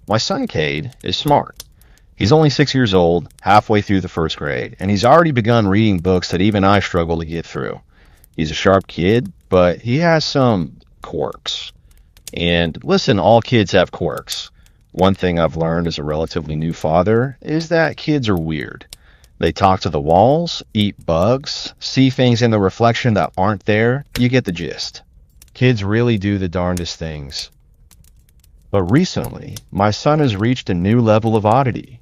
My son Cade is smart. He's only 6 years old, halfway through the first grade, and he's already begun reading books that even I struggle to get through. He's a sharp kid, but he has some quirks. And listen, all kids have quirks. One thing I've learned as a relatively new father is that kids are weird. They talk to the walls, eat bugs, see things in the reflection that aren't there. You get the gist. Kids really do the darndest things. But recently, my son has reached a new level of oddity.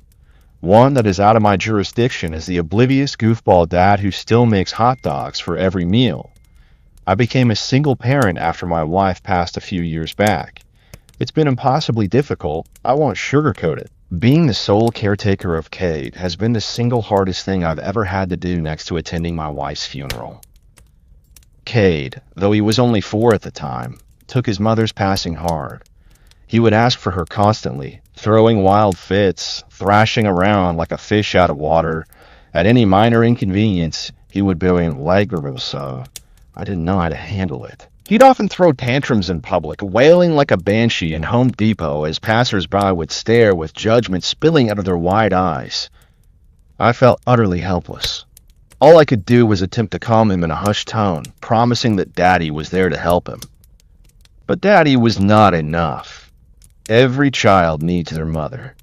One that is out of my jurisdiction as the oblivious goofball dad who still makes hot dogs for every meal. I became a single parent after my wife passed a few years back. It's been impossibly difficult. I won't sugarcoat it. Being the sole caretaker of Cade has been the single hardest thing I've ever had to do next to attending my wife's funeral. Cade, though he was only 4 at the time, took his mother's passing hard. He would ask for her constantly, throwing wild fits, thrashing around like a fish out of water. At any minor inconvenience, he would be Lagrosa. I didn't know how to handle it. He'd often throw tantrums in public, wailing like a banshee in Home Depot as passers-by would stare with judgment spilling out of their wide eyes. I felt utterly helpless. All I could do was attempt to calm him in a hushed tone, promising that Daddy was there to help him. But Daddy was not enough. Every child needs their mother.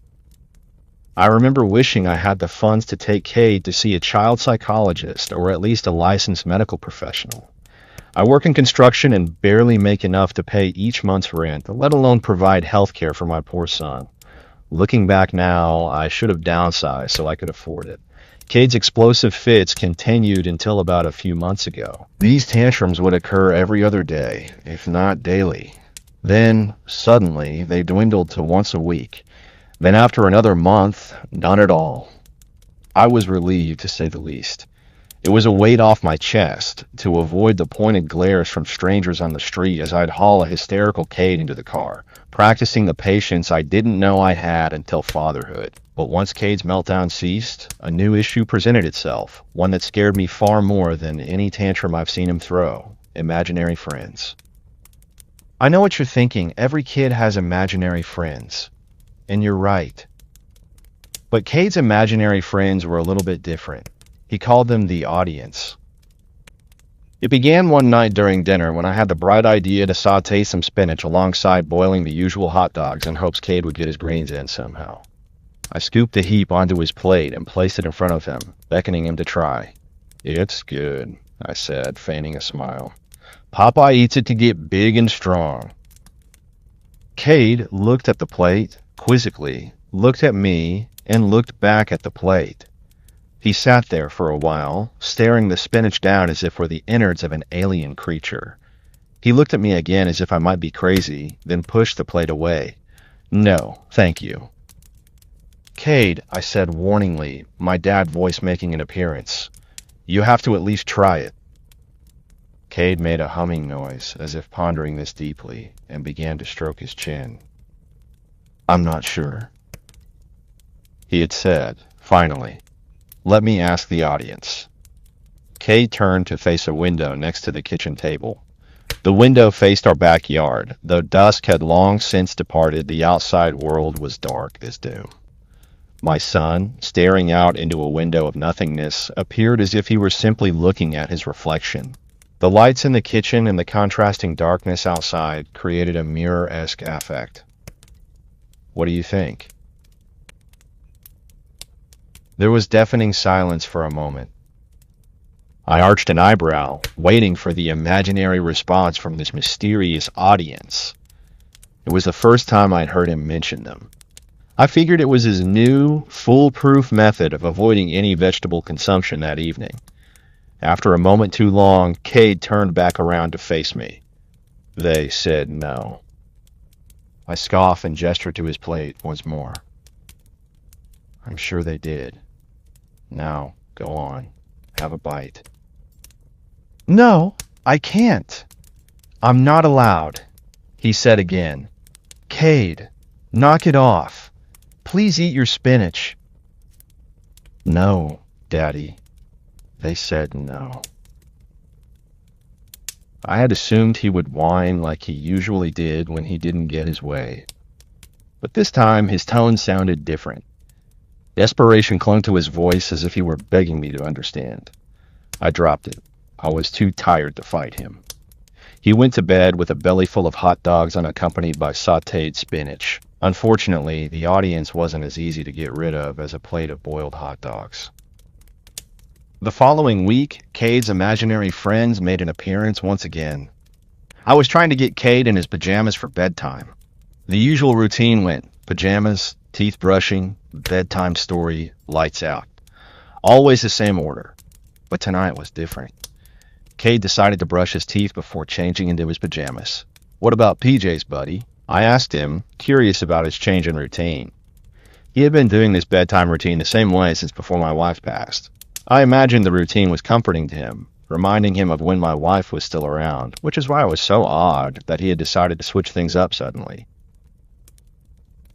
I remember wishing I had the funds to take Cade to see a child psychologist or at least a licensed medical professional. I work in construction and barely make enough to pay each month's rent, let alone provide health care for my poor son. Looking back now, I should have downsized so I could afford it. Cade's explosive fits continued until about a few months ago. These tantrums would occur every other day, if not daily. Then, suddenly, they dwindled to once a week. Then after another month, none at all. I was relieved, to say the least. It was a weight off my chest to avoid the pointed glares from strangers on the street as I'd haul a hysterical Cade into the car, practicing the patience I didn't know I had until fatherhood. But once Cade's meltdown ceased, a new issue presented itself, one that scared me far more than any tantrum I've seen him throw: imaginary friends. I know what you're thinking. Every kid has imaginary friends. And you're right. But Cade's imaginary friends were a little bit different. He called them the audience. It began one night during dinner when I had the bright idea to saute some spinach alongside boiling the usual hot dogs in hopes Cade would get his greens in somehow. I scooped the heap onto his plate and placed it in front of him, beckoning him to try. "It's good," I said, feigning a smile. "Popeye eats it to get big and strong." Cade looked at the plate, quizzically, looked at me, and looked back at the plate. He sat there for a while, staring the spinach down as if were the innards of an alien creature. He looked at me again as if I might be crazy, then pushed the plate away. "No, thank you." "Cade," I said warningly, my dad voice making an appearance. "You have to at least try it." Cade made a humming noise, as if pondering this deeply, and began to stroke his chin. "I'm not sure." He had said, finally, "Let me ask the audience." Cade turned to face a window next to the kitchen table. The window faced our backyard. Though dusk had long since departed, the outside world was dark as doom. My son, staring out into a window of nothingness, appeared as if he were simply looking at his reflection. The lights in the kitchen and the contrasting darkness outside created a mirror-esque effect. What do you think? There was deafening silence for a moment. I arched an eyebrow, waiting for the imaginary response from this mysterious audience. It was the first time I'd heard him mention them. I figured it was his new, foolproof method of avoiding any vegetable consumption that evening. After a moment too long, Cade turned back around to face me. They said no. I scoffed and gestured to his plate once more. I'm sure they did. Now, go on. Have a bite. No, I can't. I'm not allowed, he said again. Cade, knock it off. Please eat your spinach. No, Daddy. They said no. I had assumed he would whine like he usually did when he didn't get his way. But this time, his tone sounded different. Desperation clung to his voice as if he were begging me to understand. I dropped it. I was too tired to fight him. He went to bed with a belly full of hot dogs unaccompanied by sautéed spinach. Unfortunately, the audience wasn't as easy to get rid of as a plate of boiled hot dogs. The following week, Cade's imaginary friends made an appearance once again. I was trying to get Cade in his pajamas for bedtime. The usual routine went pajamas, teeth brushing, bedtime story, lights out. Always the same order. But tonight was different. Cade decided to brush his teeth before changing into his pajamas. "What about PJs, buddy?" I asked him, curious about his change in routine. He had been doing this bedtime routine the same way since before my wife passed. I imagined the routine was comforting to him, reminding him of when my wife was still around, which is why it was so odd that he had decided to switch things up suddenly.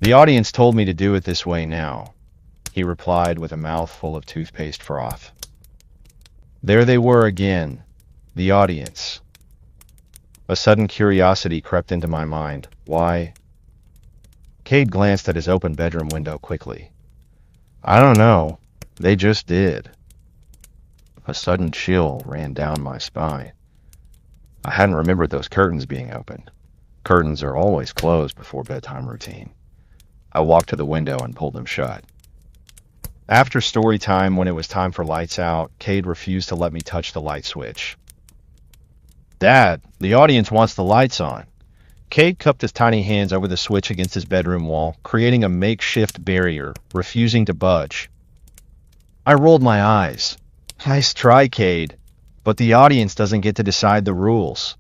"The audience told me to do it this way now," he replied with a mouthful of toothpaste froth. There they were again, the audience. A sudden curiosity crept into my mind. Why? Cade glanced at his open bedroom window quickly. "I don't know. They just did." A sudden chill ran down my spine. I hadn't remembered those curtains being open. Curtains are always closed before bedtime routine. I walked to the window and pulled them shut. After story time, when it was time for lights out, Cade refused to let me touch the light switch. "Dad, the audience wants the lights on." Cade cupped his tiny hands over the switch against his bedroom wall, creating a makeshift barrier, refusing to budge. I rolled my eyes. "Nice try, Cade, but the audience doesn't get to decide the rules."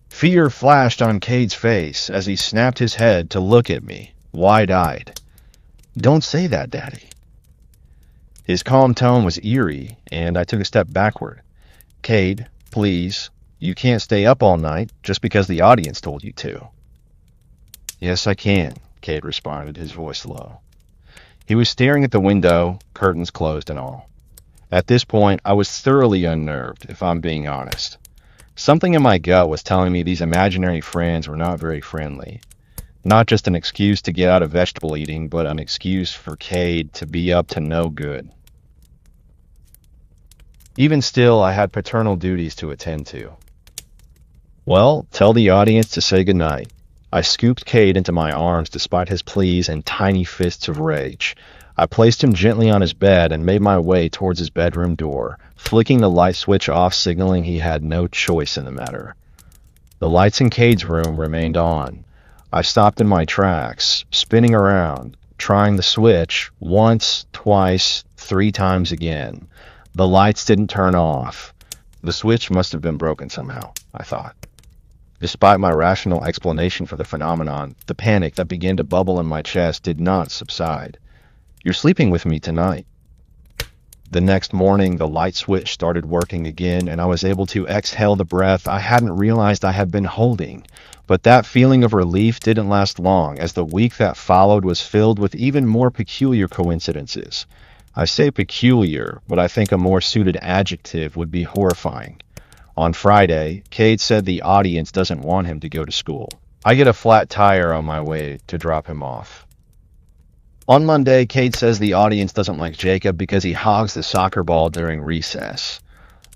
Fear flashed on Cade's face as he snapped his head to look at me, wide-eyed. "Don't say that, Daddy." His calm tone was eerie, and I took a step backward. "Cade, please, you can't stay up all night just because the audience told you to." "Yes, I can," Cade responded, his voice low. He was staring at the window, curtains closed and all. At this point, I was thoroughly unnerved, if I'm being honest. Something in my gut was telling me these imaginary friends were not very friendly. Not just an excuse to get out of vegetable eating, but an excuse for Cade to be up to no good. Even still, I had paternal duties to attend to. "Well, tell the audience to say goodnight." I scooped Cade into my arms despite his pleas and tiny fists of rage. I placed him gently on his bed and made my way towards his bedroom door, flicking the light switch off, signaling he had no choice in the matter. The lights in Cade's room remained on. I stopped in my tracks, spinning around, trying the switch once, twice, 3 times again. The lights didn't turn off. The switch must have been broken somehow, I thought. Despite my rational explanation for the phenomenon, the panic that began to bubble in my chest did not subside. "You're sleeping with me tonight." The next morning, the light switch started working again, and I was able to exhale the breath I hadn't realized I had been holding. But that feeling of relief didn't last long, as the week that followed was filled with even more peculiar coincidences. I say peculiar, but I think a more suited adjective would be horrifying. On Friday, Cade said the audience doesn't want him to go to school. I get a flat tire on my way to drop him off. On Monday, Cade says the audience doesn't like Jacob because he hogs the soccer ball during recess.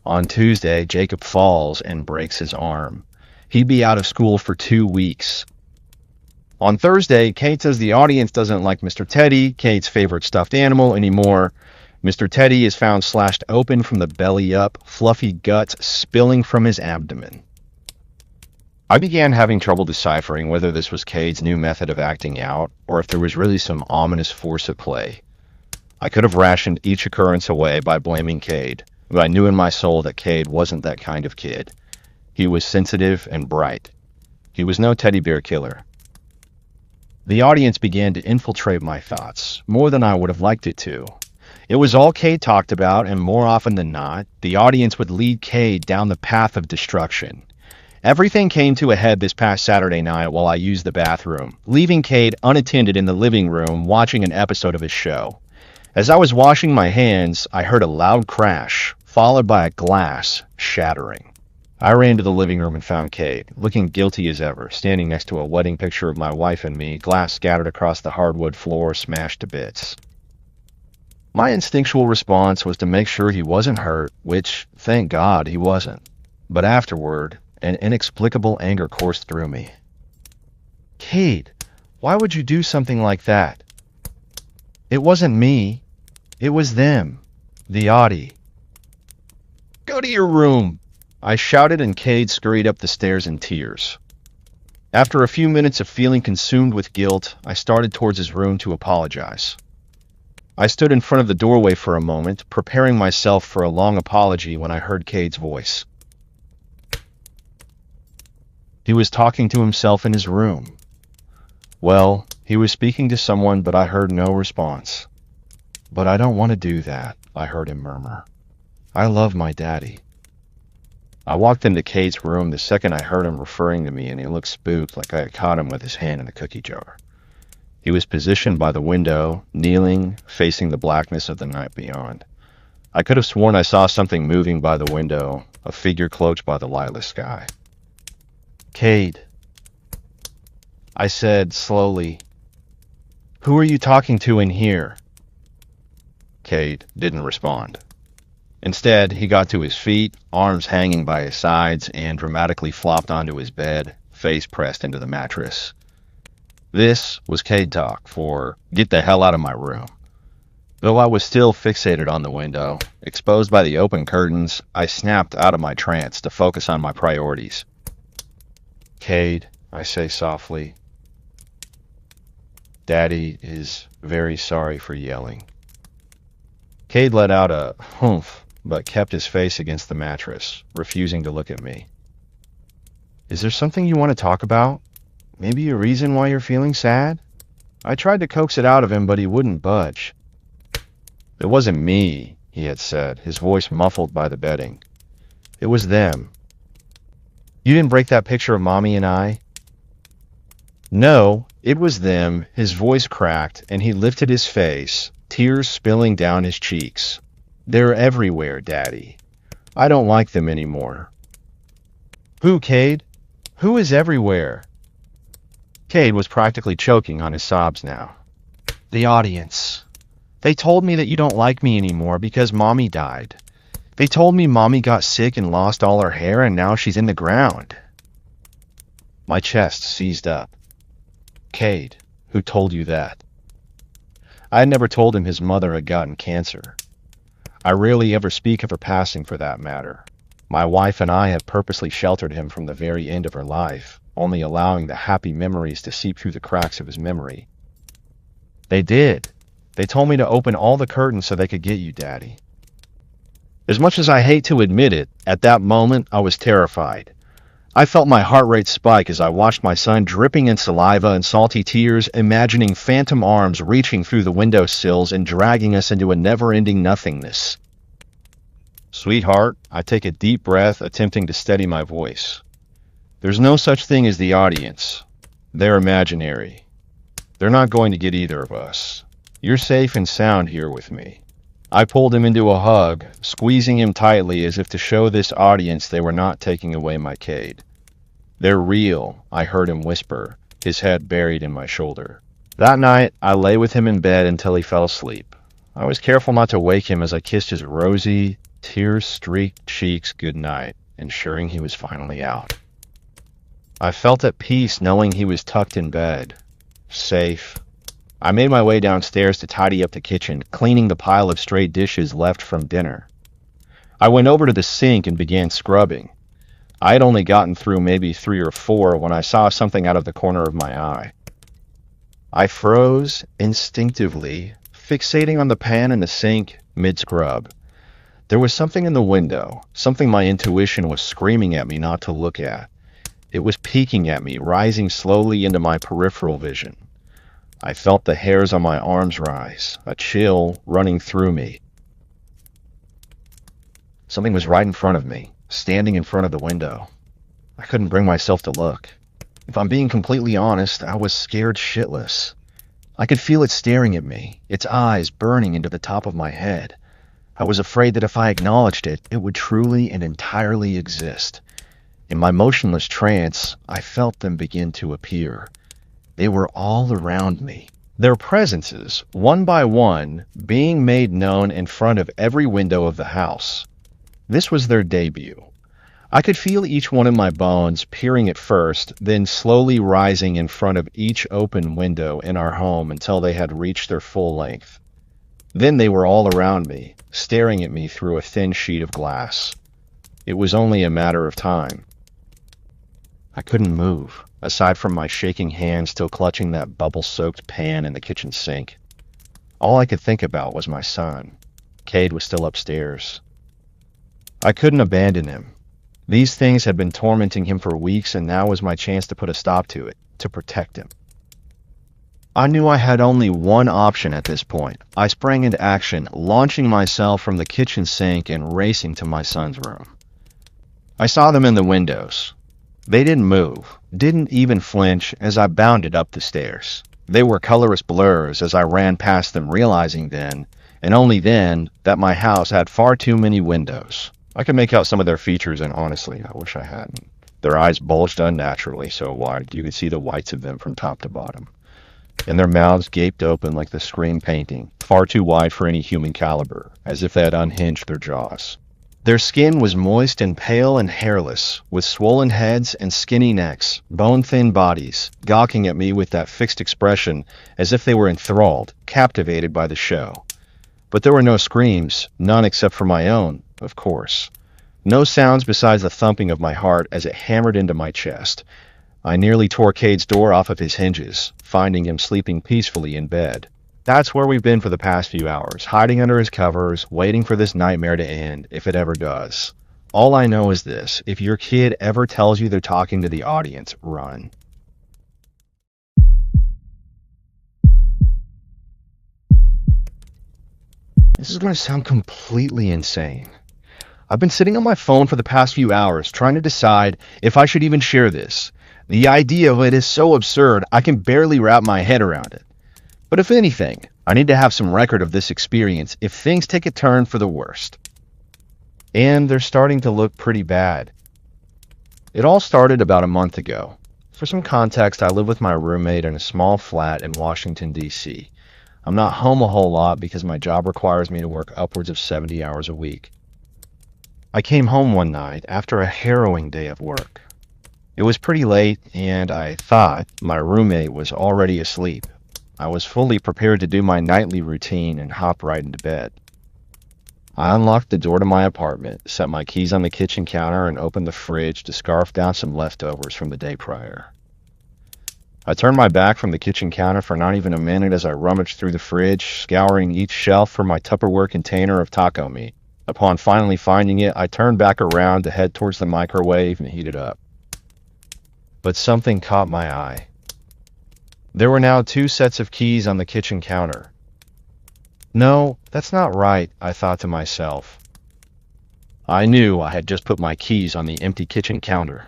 On Tuesday, Jacob falls and breaks his arm. He'd be out of school for 2 weeks. On Thursday, Cade says the audience doesn't like Mr. Teddy, Cade's favorite stuffed animal, anymore. Mr. Teddy is found slashed open from the belly up, fluffy guts spilling from his abdomen. I began having trouble deciphering whether this was Cade's new method of acting out, or if there was really some ominous force at play. I could have rationed each occurrence away by blaming Cade, but I knew in my soul that Cade wasn't that kind of kid. He was sensitive and bright. He was no teddy bear killer. The audience began to infiltrate my thoughts, more than I would have liked it to. It was all Cade talked about, and more often than not, the audience would lead Cade down the path of destruction. Everything came to a head this past Saturday night while I used the bathroom, leaving Cade unattended in the living room watching an episode of his show. As I was washing my hands, I heard a loud crash, followed by a glass shattering. I ran to the living room and found Kate, looking guilty as ever, standing next to a wedding picture of my wife and me, glass scattered across the hardwood floor, smashed to bits. My instinctual response was to make sure he wasn't hurt, which, thank God, he wasn't. But afterward, an inexplicable anger coursed through me. Kate, why would you do something like that? It wasn't me. It was them. The Audi. Go to your room, I shouted, and Cade scurried up the stairs in tears. After a few minutes of feeling consumed with guilt, I started towards his room to apologize. I stood in front of the doorway for a moment, preparing myself for a long apology when I heard Cade's voice. He was talking to himself in his room. Well, he was speaking to someone, but I heard no response. But I don't want to do that, I heard him murmur. I love my daddy. I walked into Cade's room the second I heard him referring to me, and he looked spooked, like I had caught him with his hand in the cookie jar. He was positioned by the window, kneeling, facing the blackness of the night beyond. I could have sworn I saw something moving by the window, a figure cloaked by the lightless sky. Cade, I said slowly, who are you talking to in here? Cade didn't respond. Instead, he got to his feet, arms hanging by his sides, and dramatically flopped onto his bed, face pressed into the mattress. This was Cade talk for get the hell out of my room. Though I was still fixated on the window, exposed by the open curtains, I snapped out of my trance to focus on my priorities. Cade, I say softly, Daddy is very sorry for yelling. Cade let out a humph, but kept his face against the mattress, refusing to look at me. Is there something you want to talk about? Maybe a reason why you're feeling sad? I tried to coax it out of him, but he wouldn't budge. It wasn't me, he had said, his voice muffled by the bedding. It was them. You didn't break that picture of Mommy and I? No, it was them, his voice cracked, and he lifted his face, tears spilling down his cheeks. They're everywhere, Daddy. I don't like them anymore. Who, Cade? Who is everywhere? Cade was practically choking on his sobs now. The audience. They told me that you don't like me anymore because Mommy died. They told me Mommy got sick and lost all her hair and now she's in the ground. My chest seized up. Cade, who told you that? I had never told him his mother had gotten cancer. I rarely ever speak of her passing for that matter. My wife and I have purposely sheltered him from the very end of her life, only allowing the happy memories to seep through the cracks of his memory. They did. They told me to open all the curtains so they could get you, Daddy. As much as I hate to admit it, at that moment I was terrified. I felt my heart rate spike as I watched my son dripping in saliva and salty tears, imagining phantom arms reaching through the window sills and dragging us into a never-ending nothingness. Sweetheart, I take a deep breath, attempting to steady my voice. There's no such thing as the audience. They're imaginary. They're not going to get either of us. You're safe and sound here with me. I pulled him into a hug, squeezing him tightly as if to show this audience they were not taking away my Cade. They're real, I heard him whisper, his head buried in my shoulder. That night, I lay with him in bed until he fell asleep. I was careful not to wake him as I kissed his rosy, tear-streaked cheeks goodnight, ensuring he was finally out. I felt at peace knowing he was tucked in bed, safe. I made my way downstairs to tidy up the kitchen, cleaning the pile of stray dishes left from dinner. I went over to the sink and began scrubbing. I had only gotten through maybe 3 or 4 when I saw something out of the corner of my eye. I froze instinctively, fixating on the pan in the sink mid-scrub. There was something in the window, something my intuition was screaming at me not to look at. It was peeking at me, rising slowly into my peripheral vision. I felt the hairs on my arms rise, a chill running through me. Something was right in front of me, standing in front of the window. I couldn't bring myself to look. If I'm being completely honest, I was scared shitless. I could feel it staring at me, its eyes burning into the top of my head. I was afraid that if I acknowledged it, it would truly and entirely exist. In my motionless trance, I felt them begin to appear. They were all around me. Their presences, one by one, being made known in front of every window of the house. This was their debut. I could feel each one in my bones, peering at first, then slowly rising in front of each open window in our home until they had reached their full length. Then they were all around me, staring at me through a thin sheet of glass. It was only a matter of time. I couldn't move, aside from my shaking hand still clutching that bubble-soaked pan in the kitchen sink. All I could think about was my son. Cade was still upstairs. I couldn't abandon him. These things had been tormenting him for weeks, and now was my chance to put a stop to it, to protect him. I knew I had only one option at this point. I sprang into action, launching myself from the kitchen sink and racing to my son's room. I saw them in the windows. They didn't move, didn't even flinch as I bounded up the stairs. They were colorless blurs as I ran past them, realizing then, and only then, that my house had far too many windows. I could make out some of their features, and honestly, I wish I hadn't. Their eyes bulged unnaturally so wide you could see the whites of them from top to bottom. And their mouths gaped open like the screen painting, far too wide for any human caliber, as if they had unhinged their jaws. Their skin was moist and pale and hairless, with swollen heads and skinny necks, bone-thin bodies, gawking at me with that fixed expression as if they were enthralled, captivated by the show. But there were no screams, none except for my own, of course. No sounds besides the thumping of my heart as it hammered into my chest. I nearly tore Cade's door off of his hinges, finding him sleeping peacefully in bed. That's where we've been for the past few hours, hiding under his covers, waiting for this nightmare to end, if it ever does. All I know is this: if your kid ever tells you they're talking to the audience, run. This is going to sound completely insane. I've been sitting on my phone for the past few hours trying to decide if I should even share this. The idea of it is so absurd, I can barely wrap my head around it. But if anything, I need to have some record of this experience if things take a turn for the worst. And they're starting to look pretty bad. It all started about a month ago. For some context, I live with my roommate in a small flat in Washington, D.C. I'm not home a whole lot because my job requires me to work upwards of 70 hours a week. I came home one night after a harrowing day of work. It was pretty late, and I thought my roommate was already asleep. I was fully prepared to do my nightly routine and hop right into bed. I unlocked the door to my apartment, set my keys on the kitchen counter, and opened the fridge to scarf down some leftovers from the day prior. I turned my back from the kitchen counter for not even a minute as I rummaged through the fridge, scouring each shelf for my Tupperware container of taco meat. Upon finally finding it, I turned back around to head towards the microwave and heat it up. But something caught my eye. There were now 2 sets of keys on the kitchen counter. No, that's not right, I thought to myself. I knew I had just put my keys on the empty kitchen counter.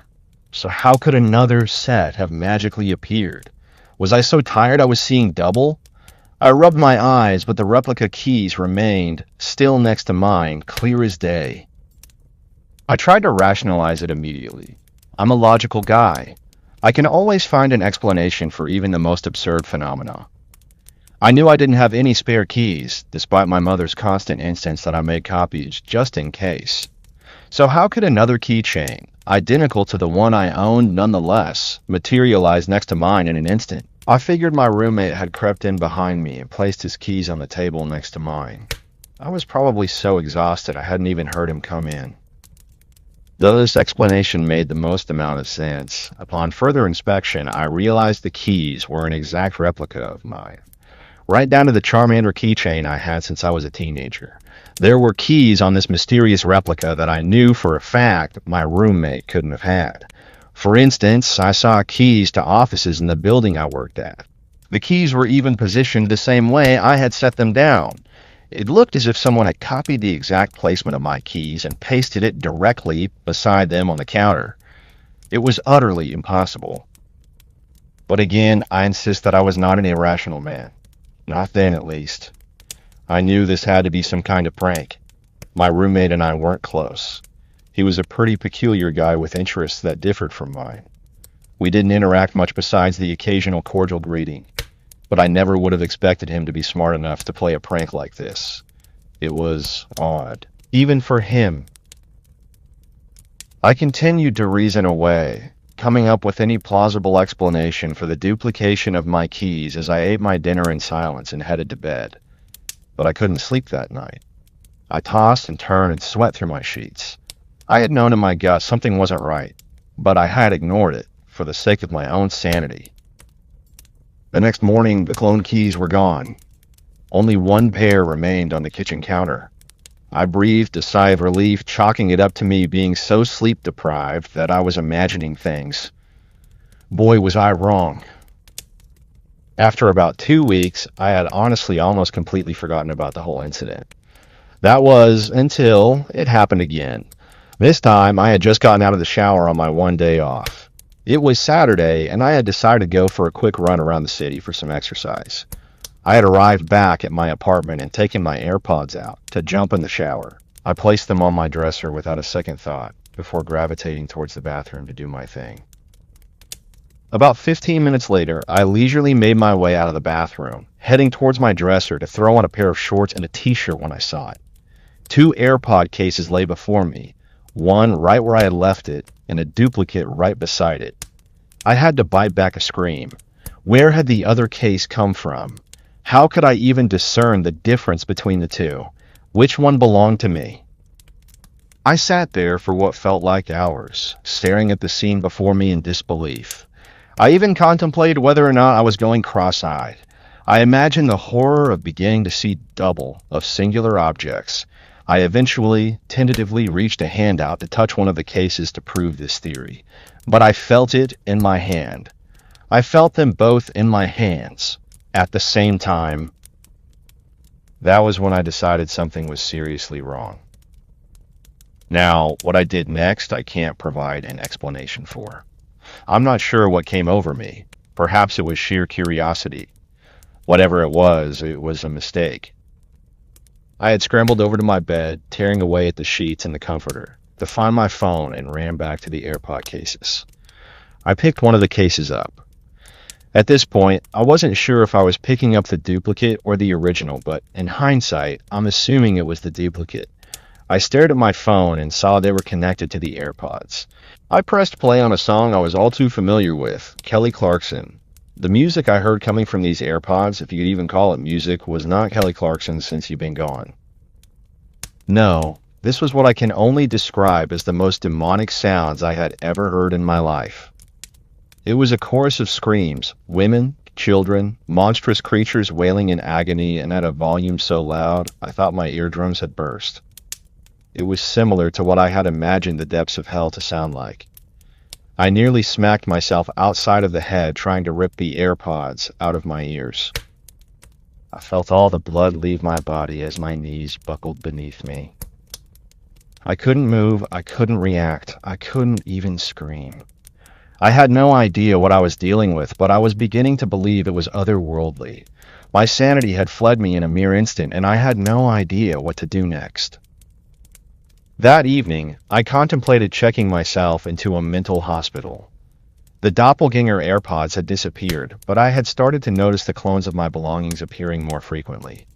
So how could another set have magically appeared? Was I so tired I was seeing double? I rubbed my eyes, but the replica keys remained, still next to mine, clear as day. I tried to rationalize it immediately. I'm a logical guy. I can always find an explanation for even the most absurd phenomena. I knew I didn't have any spare keys, despite my mother's constant insistence that I make copies just in case. So how could another keychain, identical to the one I owned nonetheless, materialize next to mine in an instant? I figured my roommate had crept in behind me and placed his keys on the table next to mine. I was probably so exhausted I hadn't even heard him come in. Though this explanation made the most amount of sense, upon further inspection I realized the keys were an exact replica of mine. Right down to the Charmander keychain I had since I was a teenager. There were keys on this mysterious replica that I knew for a fact my roommate couldn't have had. For instance, I saw keys to offices in the building I worked at. The keys were even positioned the same way I had set them down. It looked as if someone had copied the exact placement of my keys and pasted it directly beside them on the counter. It was utterly impossible. But again, I insist that I was not an irrational man. Not then, at least. I knew this had to be some kind of prank. My roommate and I weren't close. He was a pretty peculiar guy with interests that differed from mine. We didn't interact much besides the occasional cordial greeting, but I never would have expected him to be smart enough to play a prank like this. It was odd, even for him. I continued to reason away, coming up with any plausible explanation for the duplication of my keys as I ate my dinner in silence and headed to bed. But I couldn't sleep that night. I tossed and turned and sweat through my sheets. I had known in my gut something wasn't right, but I had ignored it for the sake of my own sanity. The next morning, the cloned keys were gone. Only one pair remained on the kitchen counter. I breathed a sigh of relief, chalking it up to me being so sleep-deprived that I was imagining things. Boy, was I wrong. After about 2 weeks, I had honestly almost completely forgotten about the whole incident. That was until it happened again. This time, I had just gotten out of the shower on my one day off. It was Saturday, and I had decided to go for a quick run around the city for some exercise. I had arrived back at my apartment and taken my AirPods out to jump in the shower. I placed them on my dresser without a second thought before gravitating towards the bathroom to do my thing. About 15 minutes later, I leisurely made my way out of the bathroom, heading towards my dresser to throw on a pair of shorts and a t-shirt when I saw it. 2 AirPod cases lay before me, one right where I had left it, and a duplicate right beside it. I had to bite back a scream. Where had the other case come from? How could I even discern the difference between the two? Which one belonged to me? I sat there for what felt like hours, staring at the scene before me in disbelief. I even contemplated whether or not I was going cross-eyed. I imagined the horror of beginning to see double of singular objects. I eventually, tentatively reached a hand out to touch one of the cases to prove this theory, but I felt it in my hand. I felt them both in my hands. At the same time, that was when I decided something was seriously wrong. Now, what I did next, I can't provide an explanation for. I'm not sure what came over me. Perhaps it was sheer curiosity. Whatever it was a mistake. I had scrambled over to my bed, tearing away at the sheets and the comforter, to find my phone and ran back to the AirPod cases. I picked one of the cases up. At this point, I wasn't sure if I was picking up the duplicate or the original, but in hindsight, I'm assuming it was the duplicate. I stared at my phone and saw they were connected to the AirPods. I pressed play on a song I was all too familiar with, Kelly Clarkson. The music I heard coming from these AirPods, if you could even call it music, was not Kelly Clarkson Since You've Been Gone. No, this was what I can only describe as the most demonic sounds I had ever heard in my life. It was a chorus of screams, women, children, monstrous creatures wailing in agony and at a volume so loud I thought my eardrums had burst. It was similar to what I had imagined the depths of hell to sound like. I nearly smacked myself outside of the head trying to rip the AirPods out of my ears. I felt all the blood leave my body as my knees buckled beneath me. I couldn't move, I couldn't react, I couldn't even scream. I had no idea what I was dealing with, but I was beginning to believe it was otherworldly. My sanity had fled me in a mere instant, and I had no idea what to do next. That evening, I contemplated checking myself into a mental hospital. The doppelganger AirPods had disappeared, but I had started to notice the clones of my belongings appearing more frequently.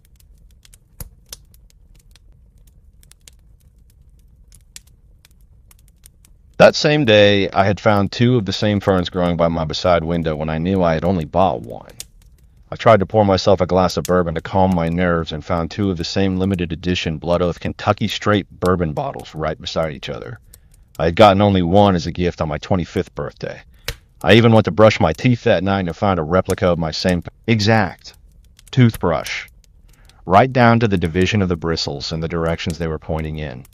That same day, I had found 2 of the same ferns growing by my beside window when I knew I had only bought one. I tried to pour myself a glass of bourbon to calm my nerves and found 2 of the same limited edition Blood Oath Kentucky Straight bourbon bottles right beside each other. I had gotten only one as a gift on my 25th birthday. I even went to brush my teeth that night and found a replica of my same exact toothbrush, right down to the division of the bristles and the directions they were pointing in.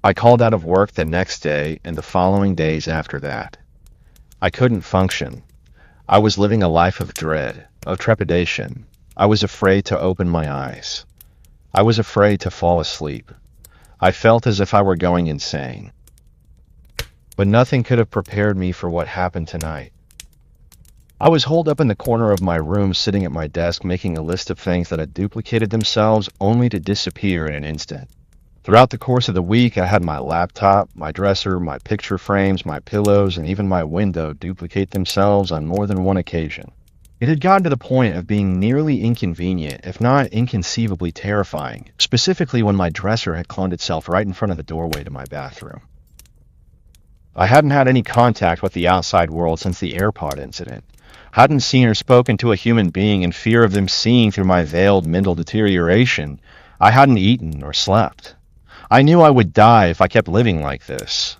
I called out of work the next day and the following days after that. I couldn't function. I was living a life of dread, of trepidation. I was afraid to open my eyes. I was afraid to fall asleep. I felt as if I were going insane. But nothing could have prepared me for what happened tonight. I was holed up in the corner of my room, sitting at my desk, making a list of things that had duplicated themselves only to disappear in an instant. Throughout the course of the week, I had my laptop, my dresser, my picture frames, my pillows, and even my window duplicate themselves on more than one occasion. It had gotten to the point of being nearly inconvenient, if not inconceivably terrifying, specifically when my dresser had cloned itself right in front of the doorway to my bathroom. I hadn't had any contact with the outside world since the AirPod incident. Hadn't seen or spoken to a human being in fear of them seeing through my veiled mental deterioration. I hadn't eaten or slept. I knew I would die if I kept living like this.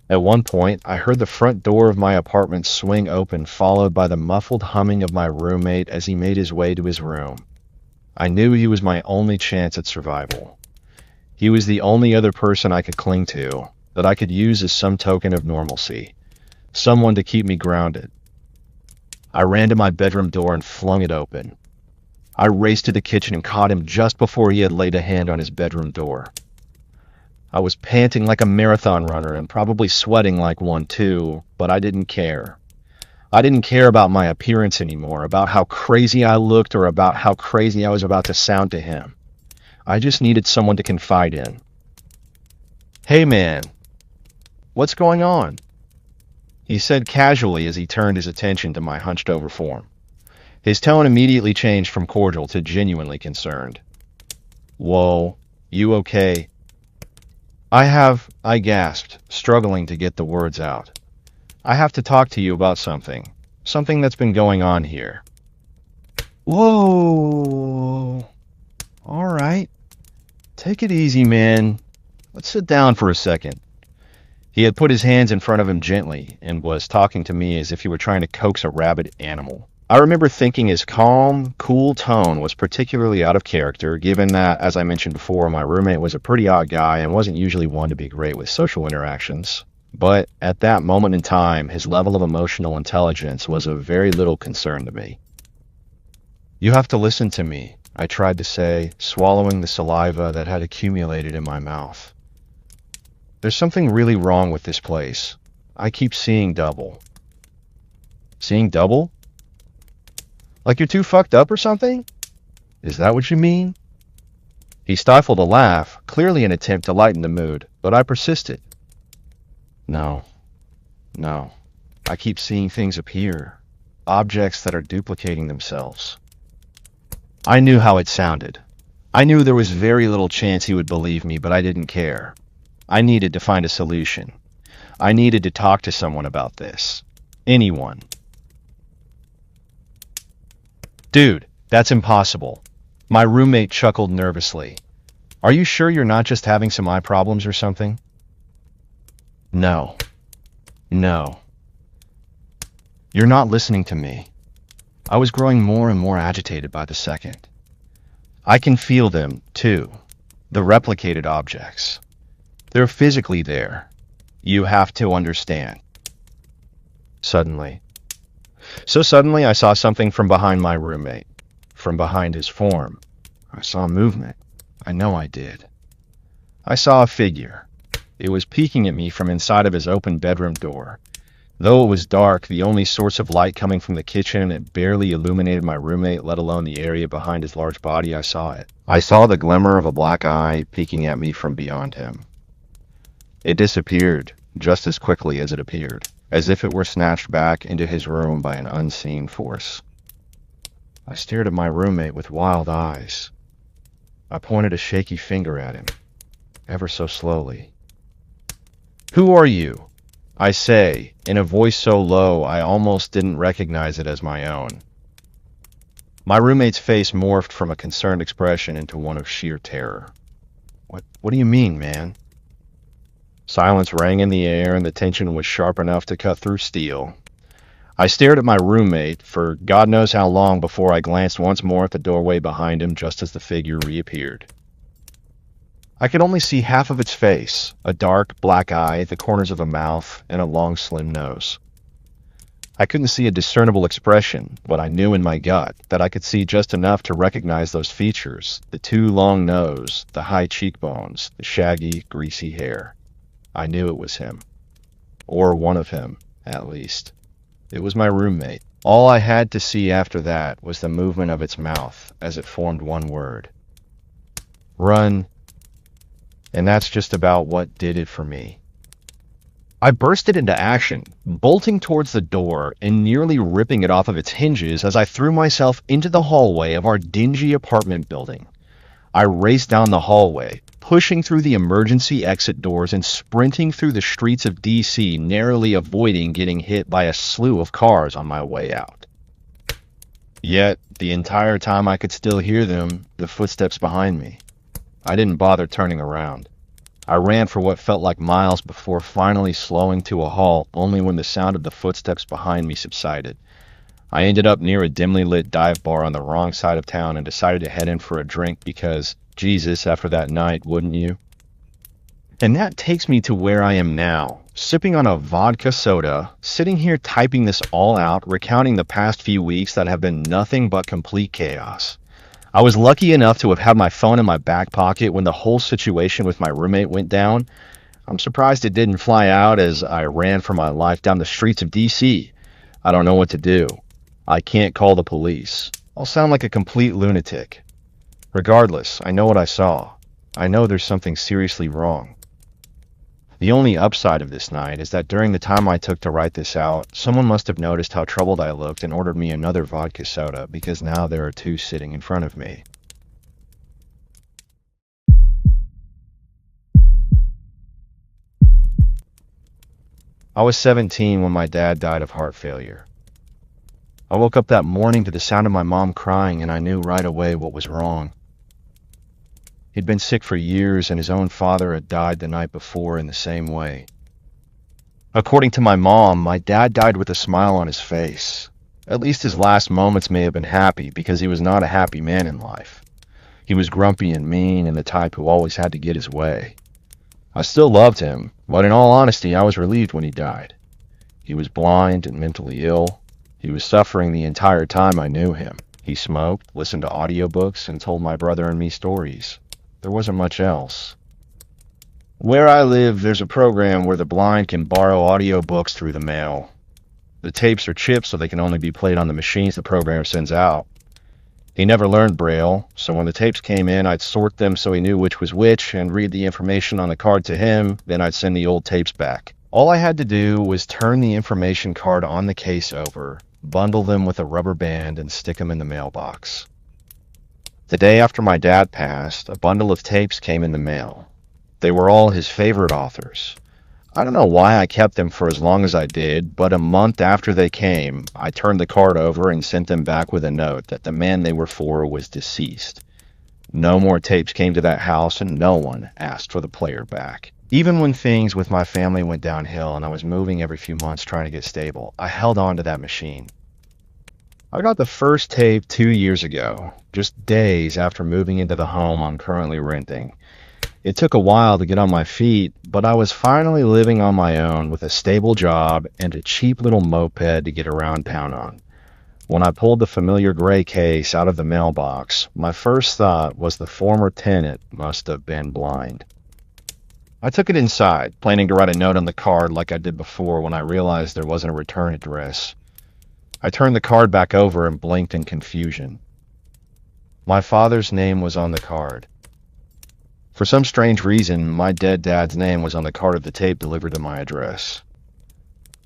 At one point, I heard the front door of my apartment swing open, followed by the muffled humming of my roommate as he made his way to his room. I knew he was my only chance at survival. He was the only other person I could cling to, that I could use as some token of normalcy, someone to keep me grounded. I ran to my bedroom door and flung it open. I raced to the kitchen and caught him just before he had laid a hand on his bedroom door. I was panting like a marathon runner and probably sweating like one too, but I didn't care. I didn't care about my appearance anymore, about how crazy I looked or about how crazy I was about to sound to him. I just needed someone to confide in. "Hey man, what's going on?" he said casually as he turned his attention to my hunched over form. His tone immediately changed from cordial to genuinely concerned. "Whoa, you okay?" I gasped, struggling to get the words out. "I have to talk to you about something that's been going on here." "Whoa, all right. Take it easy, man. Let's sit down for a second." He had put his hands in front of him gently and was talking to me as if he were trying to coax a rabid animal. I remember thinking his calm, cool tone was particularly out of character, given that, as I mentioned before, my roommate was a pretty odd guy and wasn't usually one to be great with social interactions. But at that moment in time, his level of emotional intelligence was of very little concern to me. "You have to listen to me," I tried to say, swallowing the saliva that had accumulated in my mouth. "There's something really wrong with this place. I keep seeing double." "Seeing double? Like you're too fucked up or something? Is that what you mean?" He stifled a laugh, clearly an attempt to lighten the mood, but I persisted. No. I keep seeing things appear, objects that are duplicating themselves." I knew how it sounded. I knew there was very little chance he would believe me, but I didn't care. I needed to find a solution. I needed to talk to someone about this. Anyone. "Dude, that's impossible." My roommate chuckled nervously. "Are you sure you're not just having some eye problems or something?" No. You're not listening to me." I was growing more and more agitated by the second. "I can feel them, too. The replicated objects. They're physically there. You have to understand." Suddenly I saw something from behind my roommate, from behind his form. I saw movement. I know I did. I saw a figure. It was peeking at me from inside of his open bedroom door. Though it was dark, the only source of light coming from the kitchen, it barely illuminated my roommate, let alone the area behind his large body. I saw it. I saw the glimmer of a black eye peeking at me from beyond him. It disappeared just as quickly as it appeared, as if it were snatched back into his room by an unseen force. I stared at my roommate with wild eyes. I pointed a shaky finger at him, ever so slowly. "Who are you?" I say, in a voice so low I almost didn't recognize it as my own. My roommate's face morphed from a concerned expression into one of sheer terror. What do you mean, man?" Silence rang in the air, and the tension was sharp enough to cut through steel. I stared at my roommate for God knows how long before I glanced once more at the doorway behind him just as the figure reappeared. I could only see half of its face, a dark black eye, the corners of a mouth, and a long slim nose. I couldn't see a discernible expression, but I knew in my gut that I could see just enough to recognize those features, the too long nose, the high cheekbones, the shaggy, greasy hair. I knew it was him. Or one of him, at least. It was my roommate. All I had to see after that was the movement of its mouth as it formed one word. "Run And that's just about what did it for me. I bursted into action, bolting towards the door and nearly ripping it off of its hinges as I threw myself into the hallway of our dingy apartment building. I raced down the hallway, pushing through the emergency exit doors and sprinting through the streets of DC, narrowly avoiding getting hit by a slew of cars on my way out. Yet, the entire time I could still hear them, the footsteps behind me. I didn't bother turning around. I ran for what felt like miles before finally slowing to a halt only when the sound of the footsteps behind me subsided. I ended up near a dimly lit dive bar on the wrong side of town and decided to head in for a drink because, Jesus, after that night, wouldn't you? And that takes me to where I am now, sipping on a vodka soda, sitting here typing this all out, recounting the past few weeks that have been nothing but complete chaos. I was lucky enough to have had my phone in my back pocket when the whole situation with my roommate went down. I'm surprised it didn't fly out as I ran for my life down the streets of DC. I don't know what to do. I can't call the police. I'll sound like a complete lunatic. Regardless, I know what I saw. I know there's something seriously wrong. The only upside of this night is that during the time I took to write this out, someone must have noticed how troubled I looked and ordered me another vodka soda because now there are two sitting in front of me. I was 17 when my dad died of heart failure. I woke up that morning to the sound of my mom crying and I knew right away what was wrong. He'd been sick for years and his own father had died the night before in the same way. According to my mom, my dad died with a smile on his face. At least his last moments may have been happy because he was not a happy man in life. He was grumpy and mean and the type who always had to get his way. I still loved him, but in all honesty, I was relieved when he died. He was blind and mentally ill. He was suffering the entire time I knew him. He smoked, listened to audiobooks, and told my brother and me stories. There wasn't much else. Where I live, there's a program where the blind can borrow audiobooks through the mail. The tapes are chipped so they can only be played on the machines the programmer sends out. He never learned Braille, so when the tapes came in, I'd sort them so he knew which was which and read the information on the card to him, then I'd send the old tapes back. All I had to do was turn the information card on the case over, bundle them with a rubber band, and stick them in the mailbox. The day after my dad passed, a bundle of tapes came in the mail. They were all his favorite authors. I don't know why I kept them for as long as I did, but a month after they came, I turned the card over and sent them back with a note that the man they were for was deceased. No more tapes came to that house and no one asked for the player back. Even when things with my family went downhill and I was moving every few months trying to get stable, I held on to that machine. I got the first tape 2 years ago, just days after moving into the home I'm currently renting. It took a while to get on my feet, but I was finally living on my own with a stable job and a cheap little moped to get around town on. When I pulled the familiar gray case out of the mailbox, my first thought was the former tenant must have been blind. I took it inside, planning to write a note on the card like I did before when I realized there wasn't a return address. I turned the card back over and blinked in confusion. My father's name was on the card. For some strange reason, my dead dad's name was on the card of the tape delivered to my address.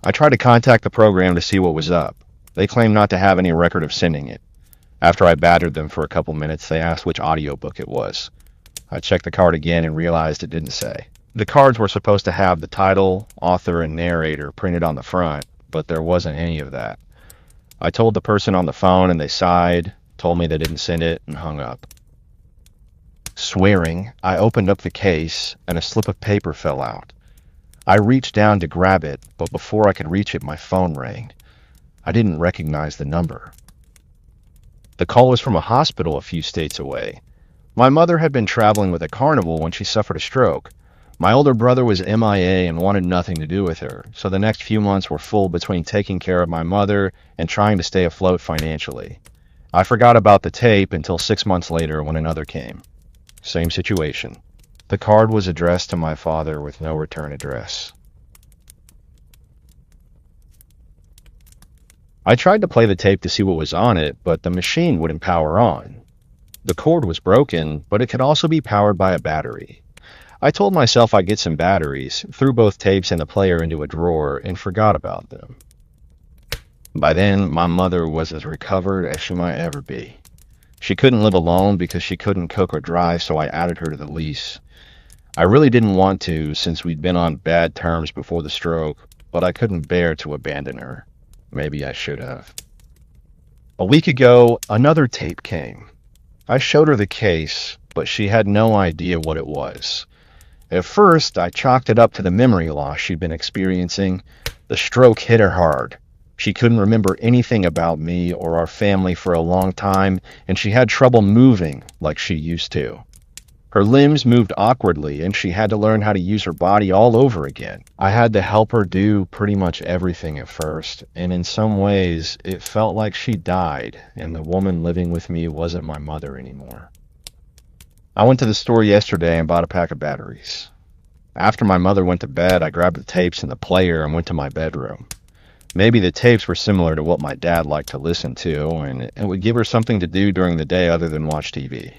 I tried to contact the program to see what was up. They claimed not to have any record of sending it. After I battered them for a couple minutes, they asked which audiobook it was. I checked the card again and realized it didn't say. The cards were supposed to have the title, author, and narrator printed on the front, but there wasn't any of that. I told the person on the phone and they sighed, told me they didn't send it, and hung up. Swearing, I opened up the case and a slip of paper fell out. I reached down to grab it, but before I could reach it, my phone rang. I didn't recognize the number. The call was from a hospital a few states away. My mother had been traveling with a carnival when she suffered a stroke. My older brother was MIA and wanted nothing to do with her, so the next few months were full between taking care of my mother and trying to stay afloat financially. I forgot about the tape until 6 months later when another came. Same situation. The card was addressed to my father with no return address. I tried to play the tape to see what was on it, but the machine wouldn't power on. The cord was broken, but it could also be powered by a battery. I told myself I'd get some batteries, threw both tapes and the player into a drawer, and forgot about them. By then, my mother was as recovered as she might ever be. She couldn't live alone because she couldn't cook or drive, so I added her to the lease. I really didn't want to since we'd been on bad terms before the stroke, but I couldn't bear to abandon her. Maybe I should have. A week ago, another tape came. I showed her the case, but she had no idea what it was. At first, I chalked it up to the memory loss she'd been experiencing. The stroke hit her hard. She couldn't remember anything about me or our family for a long time, and she had trouble moving like she used to. Her limbs moved awkwardly, and she had to learn how to use her body all over again. I had to help her do pretty much everything at first, and in some ways, it felt like she died, and the woman living with me wasn't my mother anymore. I went to the store yesterday and bought a pack of batteries. After my mother went to bed, I grabbed the tapes and the player and went to my bedroom. Maybe the tapes were similar to what my dad liked to listen to, and it would give her something to do during the day other than watch TV.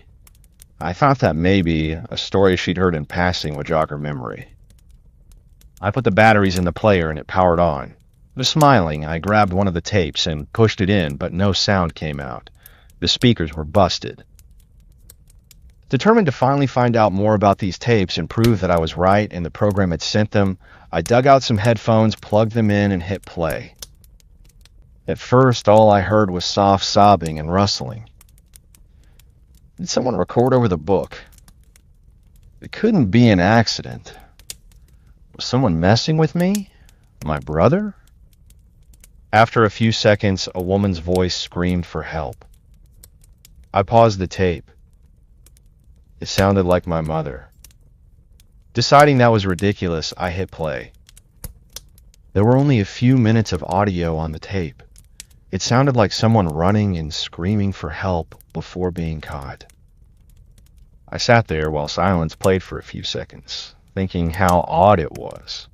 I thought that maybe a story she'd heard in passing would jog her memory. I put the batteries in the player and it powered on. Smiling, I grabbed one of the tapes and pushed it in, but no sound came out. The speakers were busted. Determined to finally find out more about these tapes and prove that I was right and the program had sent them, I dug out some headphones, plugged them in, and hit play. At first, all I heard was soft sobbing and rustling. Did someone record over the book? It couldn't be an accident. Was someone messing with me? My brother? After a few seconds, a woman's voice screamed for help. I paused the tape. It sounded like my mother. Deciding that was ridiculous, I hit play. There were only a few minutes of audio on the tape. It sounded like someone running and screaming for help before being caught. I sat there while silence played for a few seconds, thinking how odd it was.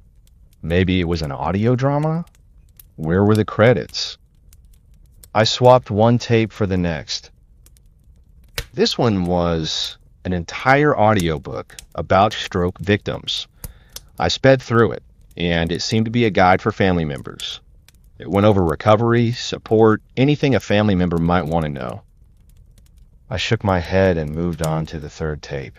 Maybe it was an audio drama? Where were the credits? I swapped one tape for the next. This one was an entire audiobook about stroke victims. I sped through it, and it seemed to be a guide for family members. It went over recovery, support, anything a family member might want to know. I shook my head and moved on to the third tape.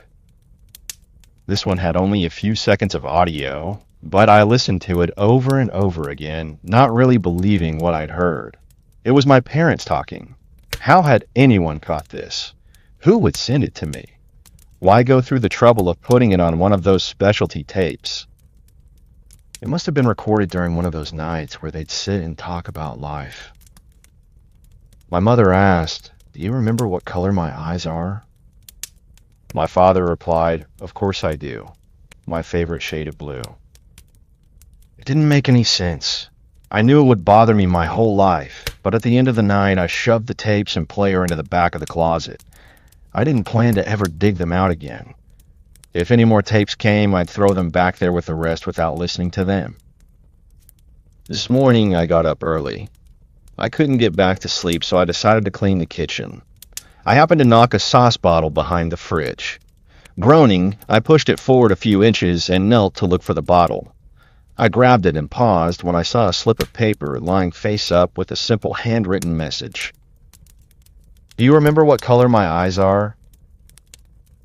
This one had only a few seconds of audio, but I listened to it over and over again, not really believing what I'd heard. It was my parents talking. How had anyone caught this? Who would send it to me? Why go through the trouble of putting it on one of those specialty tapes? It must have been recorded during one of those nights where they'd sit and talk about life. My mother asked, "Do you remember what color my eyes are?" My father replied, "Of course I do. My favorite shade of blue." It didn't make any sense. I knew it would bother me my whole life, but at the end of the night, I shoved the tapes and player into the back of the closet. I didn't plan to ever dig them out again. If any more tapes came, I'd throw them back there with the rest without listening to them. This morning, I got up early. I couldn't get back to sleep, so I decided to clean the kitchen. I happened to knock a sauce bottle behind the fridge. Groaning, I pushed it forward a few inches and knelt to look for the bottle. I grabbed it and paused when I saw a slip of paper lying face up with a simple handwritten message. "Do you remember what color my eyes are?"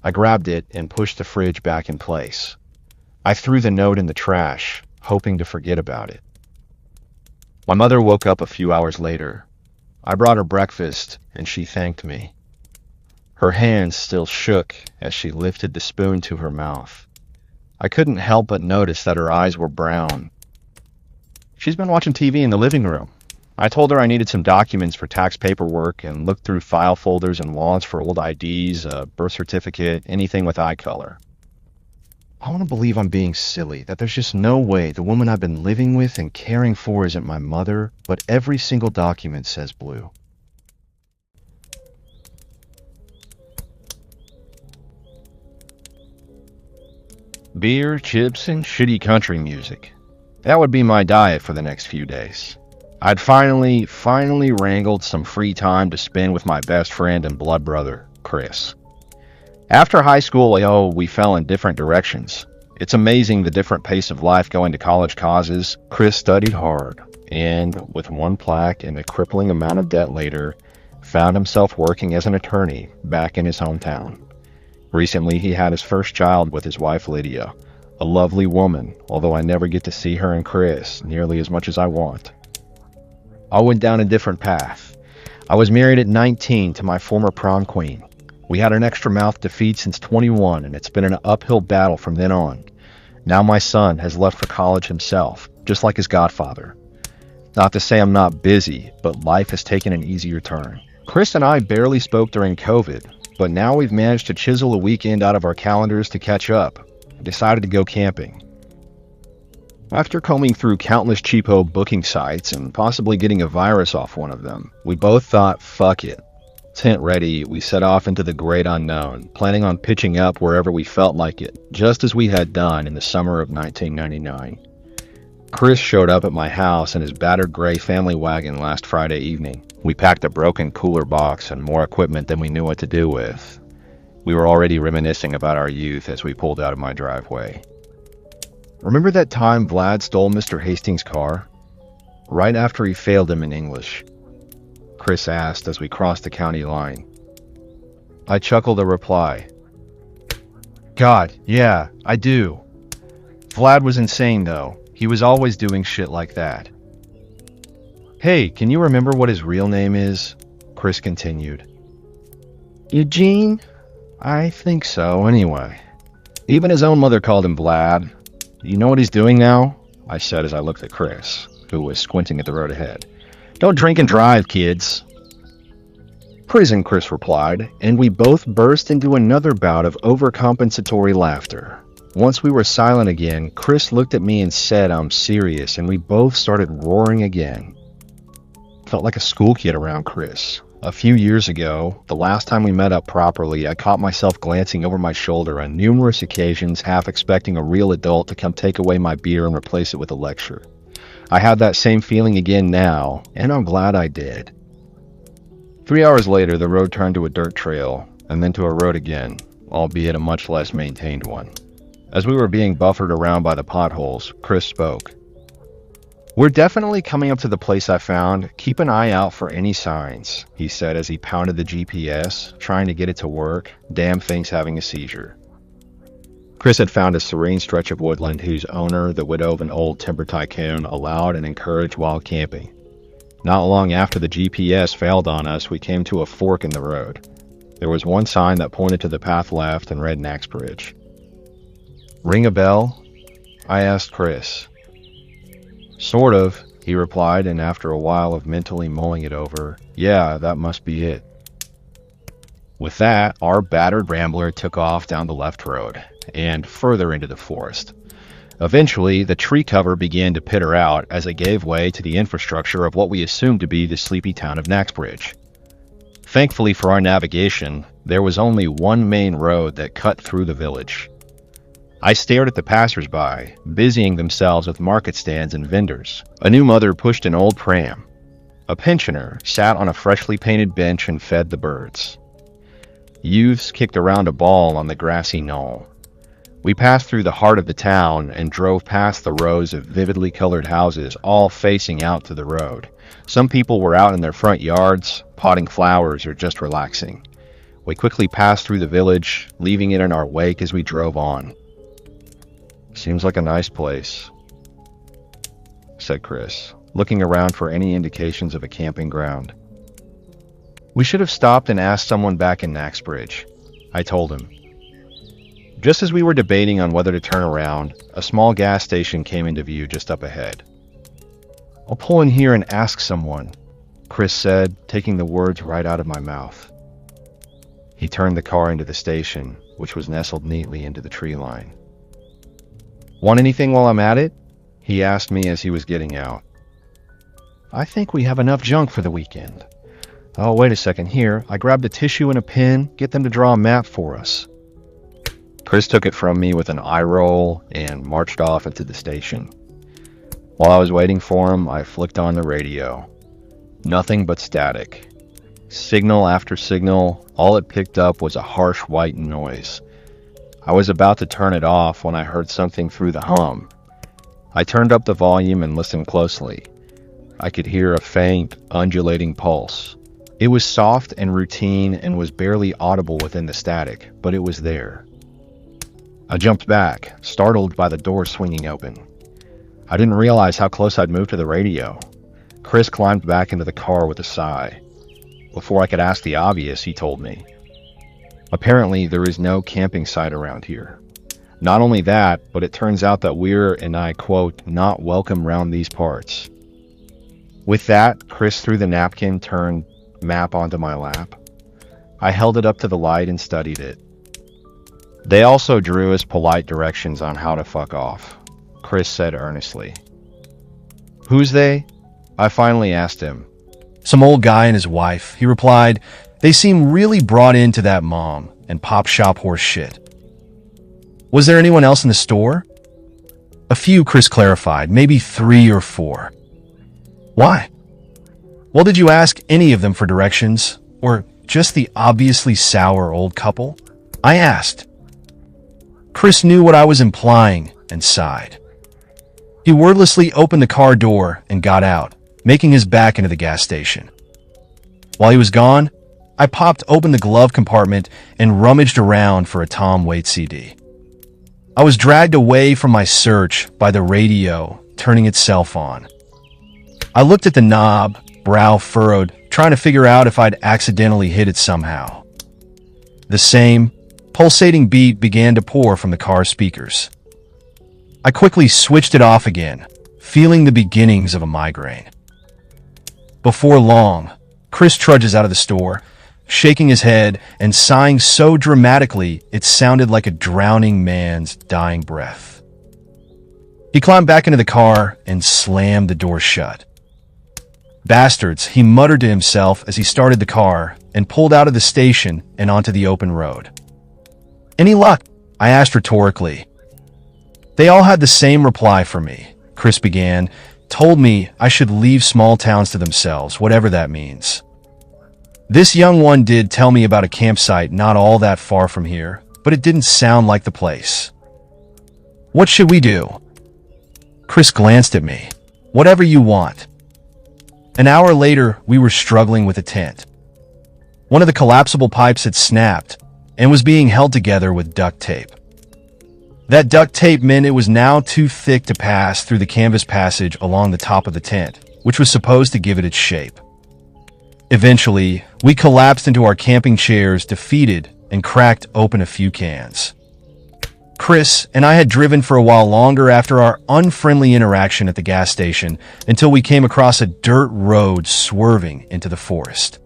I grabbed it and pushed the fridge back in place. I threw the note in the trash, hoping to forget about it. My mother woke up a few hours later. I brought her breakfast, and she thanked me. Her hands still shook as she lifted the spoon to her mouth. I couldn't help but notice that her eyes were brown. She's been watching TV in the living room. I told her I needed some documents for tax paperwork and looked through file folders and wallets for old IDs, a birth certificate, anything with eye color. I want to believe I'm being silly, that there's just no way the woman I've been living with and caring for isn't my mother, but every single document says blue. Beer, chips, and shitty country music. That would be my diet for the next few days. I'd finally wrangled some free time to spend with my best friend and blood brother, Chris. After high school, we fell in different directions. It's amazing the different pace of life going to college causes. Chris studied hard, and with one plaque and a crippling amount of debt later, found himself working as an attorney back in his hometown. Recently, he had his first child with his wife Lydia, a lovely woman, although I never get to see her and Chris nearly as much as I want. I went down a different path. I was married at 19 to my former prom queen. We had an extra mouth to feed since 21, and it's been an uphill battle from then on. Now my son has left for college himself, just like his godfather. Not to say I'm not busy, but life has taken an easier turn. Chris and I barely spoke during COVID, but now we've managed to chisel a weekend out of our calendars to catch up. I decided to go camping. After combing through countless cheapo booking sites and possibly getting a virus off one of them, we both thought, fuck it. Tent ready, we set off into the great unknown, planning on pitching up wherever we felt like it, just as we had done in the summer of 1999. Chris showed up at my house in his battered gray family wagon last Friday evening. We packed a broken cooler box and more equipment than we knew what to do with. We were already reminiscing about our youth as we pulled out of my driveway. Remember that time Vlad stole Mr. Hastings' car? Right after he failed him in English. Chris asked as we crossed the county line. I chuckled a reply. God, yeah, I do. Vlad was insane though. He was always doing shit like that. Hey, can you remember what his real name is? Chris continued. Eugene? I think so, anyway. Even his own mother called him Vlad. You know what he's doing now? I said as I looked at Chris, who was squinting at the road ahead. Don't drink and drive, kids. Prison, Chris replied, and we both burst into another bout of overcompensatory laughter. Once we were silent again, Chris looked at me and said I'm serious, and we both started roaring again. Felt like a school kid around Chris. A few years ago, the last time we met up properly, I caught myself glancing over my shoulder on numerous occasions, half expecting a real adult to come take away my beer and replace it with a lecture. I had that same feeling again now, and I'm glad I did. 3 hours later, the road turned to a dirt trail, and then to a road again, albeit a much less maintained one. As we were being buffered around by the potholes, Chris spoke. We're definitely coming up to the place I found. Keep an eye out for any signs, he said as he pounded the GPS, trying to get it to work. Damn thing's having a seizure. Chris had found a serene stretch of woodland whose owner, the widow of an old timber tycoon, allowed and encouraged wild camping. Not long after the GPS failed on us, we came to a fork in the road. There was one sign that pointed to the path left and read Naxbridge. Ring a bell? I asked Chris. Sort of, he replied, and after a while of mentally mulling it over, yeah, that must be it. With that, our battered rambler took off down the left road, and further into the forest. Eventually, the tree cover began to peter out as it gave way to the infrastructure of what we assumed to be the sleepy town of Naxbridge. Thankfully for our navigation, there was only one main road that cut through the village. I stared at the passersby, busying themselves with market stands and vendors. A new mother pushed an old pram. A pensioner sat on a freshly painted bench and fed the birds. Youths kicked around a ball on the grassy knoll. We passed through the heart of the town and drove past the rows of vividly colored houses, all facing out to the road. Some people were out in their front yards, potting flowers or just relaxing. We quickly passed through the village, leaving it in our wake as we drove on. Seems like a nice place, said Chris, looking around for any indications of a camping ground. We should have stopped and asked someone back in Naxbridge, I told him. Just as we were debating on whether to turn around, a small gas station came into view just up ahead. I'll pull in here and ask someone, Chris said, taking the words right out of my mouth. He turned the car into the station, which was nestled neatly into the tree line. Want anything while I'm at it? He asked me as he was getting out. I think we have enough junk for the weekend. Oh, wait a second here. I grabbed a tissue and a pen. Get them to draw a map for us. Chris took it from me with an eye roll and marched off into the station. While I was waiting for him, I flicked on the radio. Nothing but static. Signal after signal, all it picked up was a harsh white noise. I was about to turn it off when I heard something through the hum. I turned up the volume and listened closely. I could hear a faint, undulating pulse. It was soft and routine and was barely audible within the static, but it was there. I jumped back, startled by the door swinging open. I didn't realize how close I'd moved to the radio. Chris climbed back into the car with a sigh. Before I could ask the obvious, he told me. Apparently, there is no camping site around here. Not only that, but it turns out that we're, and I quote, not welcome round these parts. With that, Chris threw the napkin turned map onto my lap. I held it up to the light and studied it. They also drew us polite directions on how to fuck off, Chris said earnestly. Who's they? I finally asked him. Some old guy and his wife, he replied. They seem really brought into that mom and pop shop horse shit. Was there anyone else in the store? A few, Chris clarified, maybe 3 or 4. Why? Well, did you ask any of them for directions? Or just the obviously sour old couple? I asked. Chris knew what I was implying and sighed. He wordlessly opened the car door and got out, making his back into the gas station. While he was gone, I popped open the glove compartment and rummaged around for a Tom Waits CD. I was dragged away from my search by the radio turning itself on. I looked at the knob, brow furrowed, trying to figure out if I'd accidentally hit it somehow. The same pulsating beat began to pour from the car speakers. I quickly switched it off again, feeling the beginnings of a migraine. Before long, Chris trudges out of the store, shaking his head and sighing so dramatically it sounded like a drowning man's dying breath. He climbed back into the car and slammed the door shut. Bastards, he muttered to himself as he started the car and pulled out of the station and onto the open road. Any luck? I asked rhetorically. They all had the same reply for me, Chris began, told me I should leave small towns to themselves, whatever that means. This young one did tell me about a campsite not all that far from here, but it didn't sound like the place. What should we do? Chris glanced at me. Whatever you want. An hour later, we were struggling with a tent. One of the collapsible pipes had snapped and was being held together with duct tape. That duct tape meant it was now too thick to pass through the canvas passage along the top of the tent, which was supposed to give it its shape. Eventually, we collapsed into our camping chairs, defeated, and cracked open a few cans. Chris and I had driven for a while longer after our unfriendly interaction at the gas station until we came across a dirt road swerving into the forest.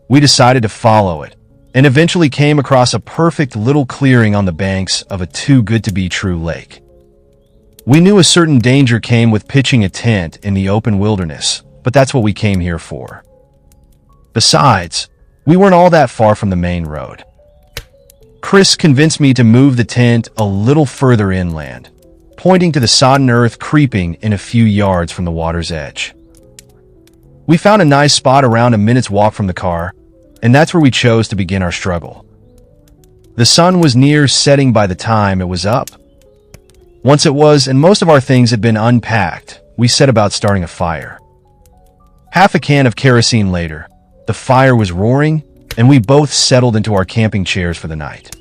We decided to follow it and eventually came across a perfect little clearing on the banks of a too-good-to-be-true lake. We knew a certain danger came with pitching a tent in the open wilderness, but that's what we came here for. Besides, we weren't all that far from the main road. Chris convinced me to move the tent a little further inland, pointing to the sodden earth creeping in a few yards from the water's edge. We found a nice spot around a minute's walk from the car, and that's where we chose to begin our struggle. The sun was near setting by the time it was up. Once it was, and most of our things had been unpacked, we set about starting a fire. Half a can of kerosene later, the fire was roaring, and we both settled into our camping chairs for the night.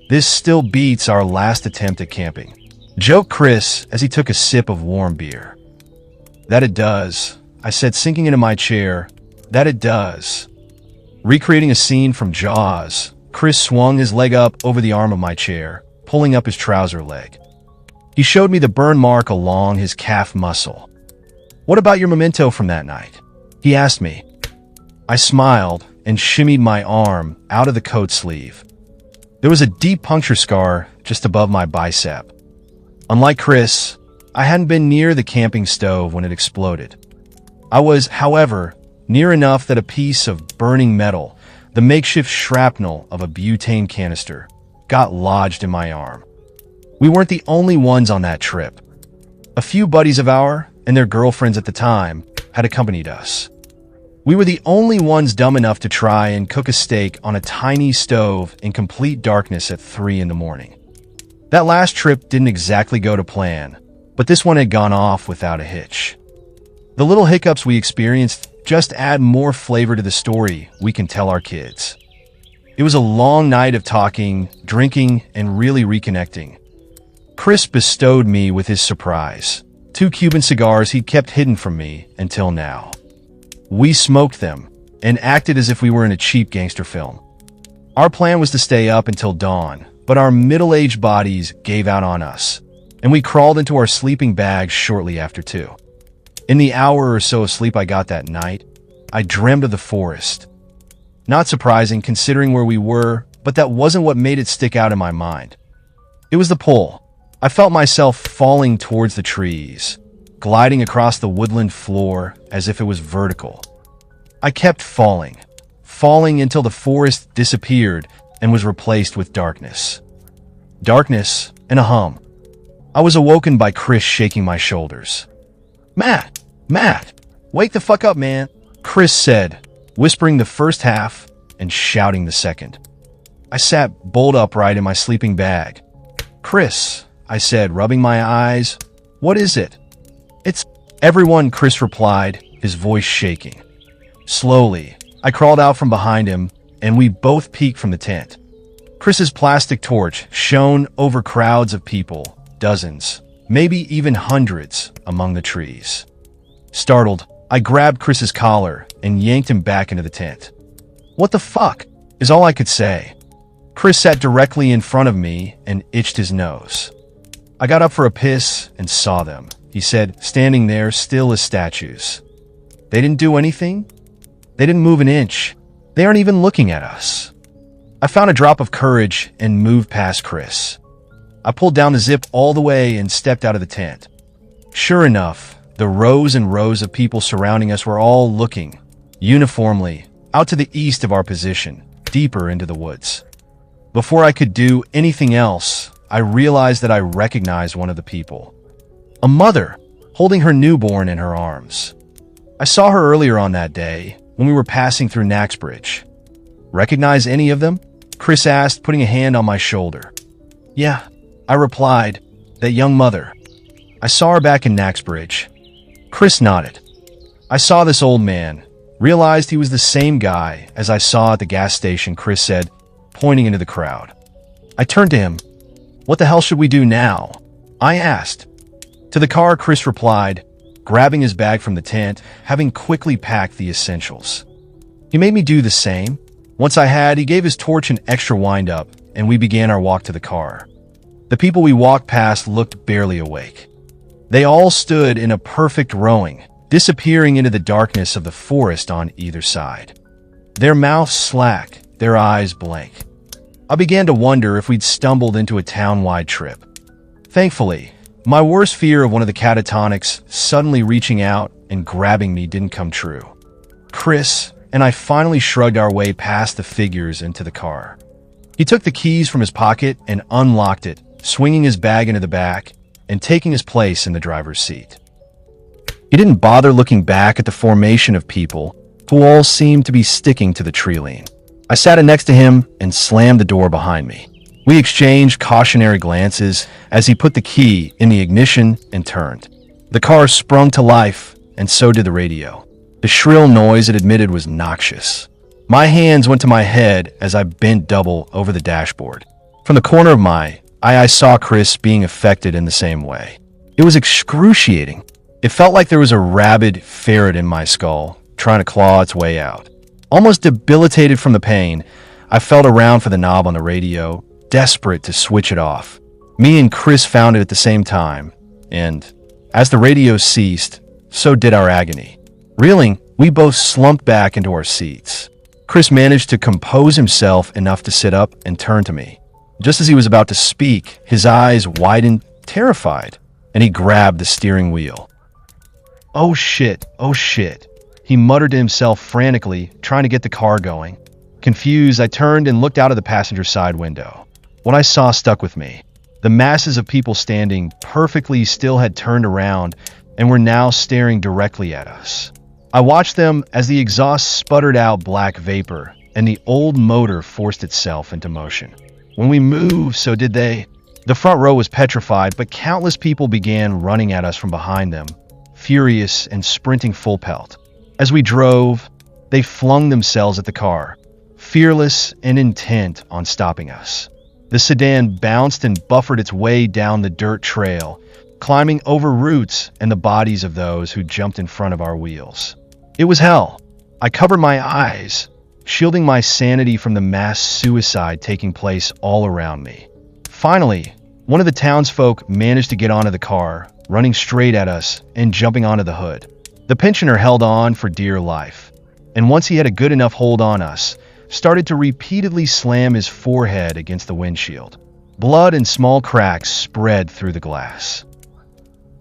This still beats our last attempt at camping, joked Chris as he took a sip of warm beer. That it does, I said, sinking into my chair. That it does. Recreating a scene from Jaws, Chris swung his leg up over the arm of my chair, pulling up his trouser leg. He showed me the burn mark along his calf muscle. What about your memento from that night? He asked me. I smiled and shimmied my arm out of the coat sleeve. There was a deep puncture scar just above my bicep. Unlike Chris, I hadn't been near the camping stove when it exploded. I was, however, near enough that a piece of burning metal, the makeshift shrapnel of a butane canister, got lodged in my arm. We weren't the only ones on that trip. A few buddies of ours and their girlfriends at the time had accompanied us. We were the only ones dumb enough to try and cook a steak on a tiny stove in complete darkness at 3 in the morning. That last trip didn't exactly go to plan, but this one had gone off without a hitch. The little hiccups we experienced just add more flavor to the story we can tell our kids. It was a long night of talking, drinking, and really reconnecting. Chris bestowed me with his surprise, 2 Cuban cigars he'd kept hidden from me until now. We smoked them and acted as if we were in a cheap gangster film. Our plan was to stay up until dawn, but our middle-aged bodies gave out on us, and we crawled into our sleeping bags shortly after 2. In the hour or so of sleep I got that night, I dreamed of the forest. Not surprising considering where we were, but that wasn't what made it stick out in my mind. It was the pull. I felt myself falling towards the trees, gliding across the woodland floor as if it was vertical. I kept falling until the forest disappeared and was replaced with darkness. Darkness and a hum. I was awoken by Chris shaking my shoulders. Matt, wake the fuck up, man," Chris said, whispering the first half and shouting the second. I sat bolt upright in my sleeping bag. "Chris," I said, rubbing my eyes, "what is it?" "It's everyone," Chris replied, his voice shaking. Slowly, I crawled out from behind him, and we both peeked from the tent. Chris's plastic torch shone over crowds of people, dozens, maybe even hundreds, among the trees. Startled, I grabbed Chris's collar and yanked him back into the tent. "What the fuck?" is all I could say. Chris sat directly in front of me and itched his nose. "I got up for a piss and saw them," he said, standing there still as statues. "They didn't do anything? They didn't move an inch. They aren't even looking at us." I found a drop of courage and moved past Chris. I pulled down the zip all the way and stepped out of the tent. Sure enough, the rows and rows of people surrounding us were all looking, uniformly, out to the east of our position, deeper into the woods. Before I could do anything else, I realized that I recognized one of the people. A mother, holding her newborn in her arms. I saw her earlier on that day, when we were passing through Naxbridge. "Recognize any of them?" Chris asked, putting a hand on my shoulder. "Yeah," I replied, "that young mother. I saw her back in Naxbridge." Chris nodded. "I saw this old man, realized he was the same guy as I saw at the gas station," Chris said, pointing into the crowd. I turned to him. "What the hell should we do now?" I asked. "To the car," Chris replied, grabbing his bag from the tent, having quickly packed the essentials. He made me do the same. Once I had, he gave his torch an extra wind-up, and we began our walk to the car. The people we walked past looked barely awake. They all stood in a perfect rowing, disappearing into the darkness of the forest on either side. Their mouths slack, their eyes blank. I began to wonder if we'd stumbled into a town-wide trip. Thankfully, my worst fear of one of the catatonics suddenly reaching out and grabbing me didn't come true. Chris and I finally shrugged our way past the figures into the car. He took the keys from his pocket and unlocked it, swinging his bag into the back and taking his place in the driver's seat. He didn't bother looking back at the formation of people who all seemed to be sticking to the tree lean. I sat next to him and slammed the door behind me. We exchanged cautionary glances as he put the key in the ignition and turned. The car sprung to life, and so did the radio. The shrill noise it emitted was noxious. My hands went to my head as I bent double over the dashboard. From the corner of my eye, I saw Chris being affected in the same way. It was excruciating. It felt like there was a rabid ferret in my skull, trying to claw its way out. Almost debilitated from the pain, I felt around for the knob on the radio, desperate to switch it off. Me and Chris found it at the same time, and as the radio ceased, so did our agony. Reeling, we both slumped back into our seats. Chris managed to compose himself enough to sit up and turn to me. Just as he was about to speak, his eyes widened, terrified, and he grabbed the steering wheel. Oh shit, he muttered to himself frantically, trying to get the car going. Confused, I turned and looked out of the passenger side window. What I saw stuck with me. The masses of people standing perfectly still had turned around and were now staring directly at us. I watched them as the exhaust sputtered out black vapor and the old motor forced itself into motion. When we moved, so did they. The front row was petrified, but countless people began running at us from behind them, furious and sprinting full pelt. As we drove, they flung themselves at the car, fearless and intent on stopping us. The sedan bounced and buffered its way down the dirt trail, climbing over roots and the bodies of those who jumped in front of our wheels. It was hell. I covered my eyes, shielding my sanity from the mass suicide taking place all around me. Finally, one of the townsfolk managed to get onto the car, running straight at us and jumping onto the hood. The pensioner held on for dear life, and once he had a good enough hold on us, started to repeatedly slam his forehead against the windshield. Blood and small cracks spread through the glass.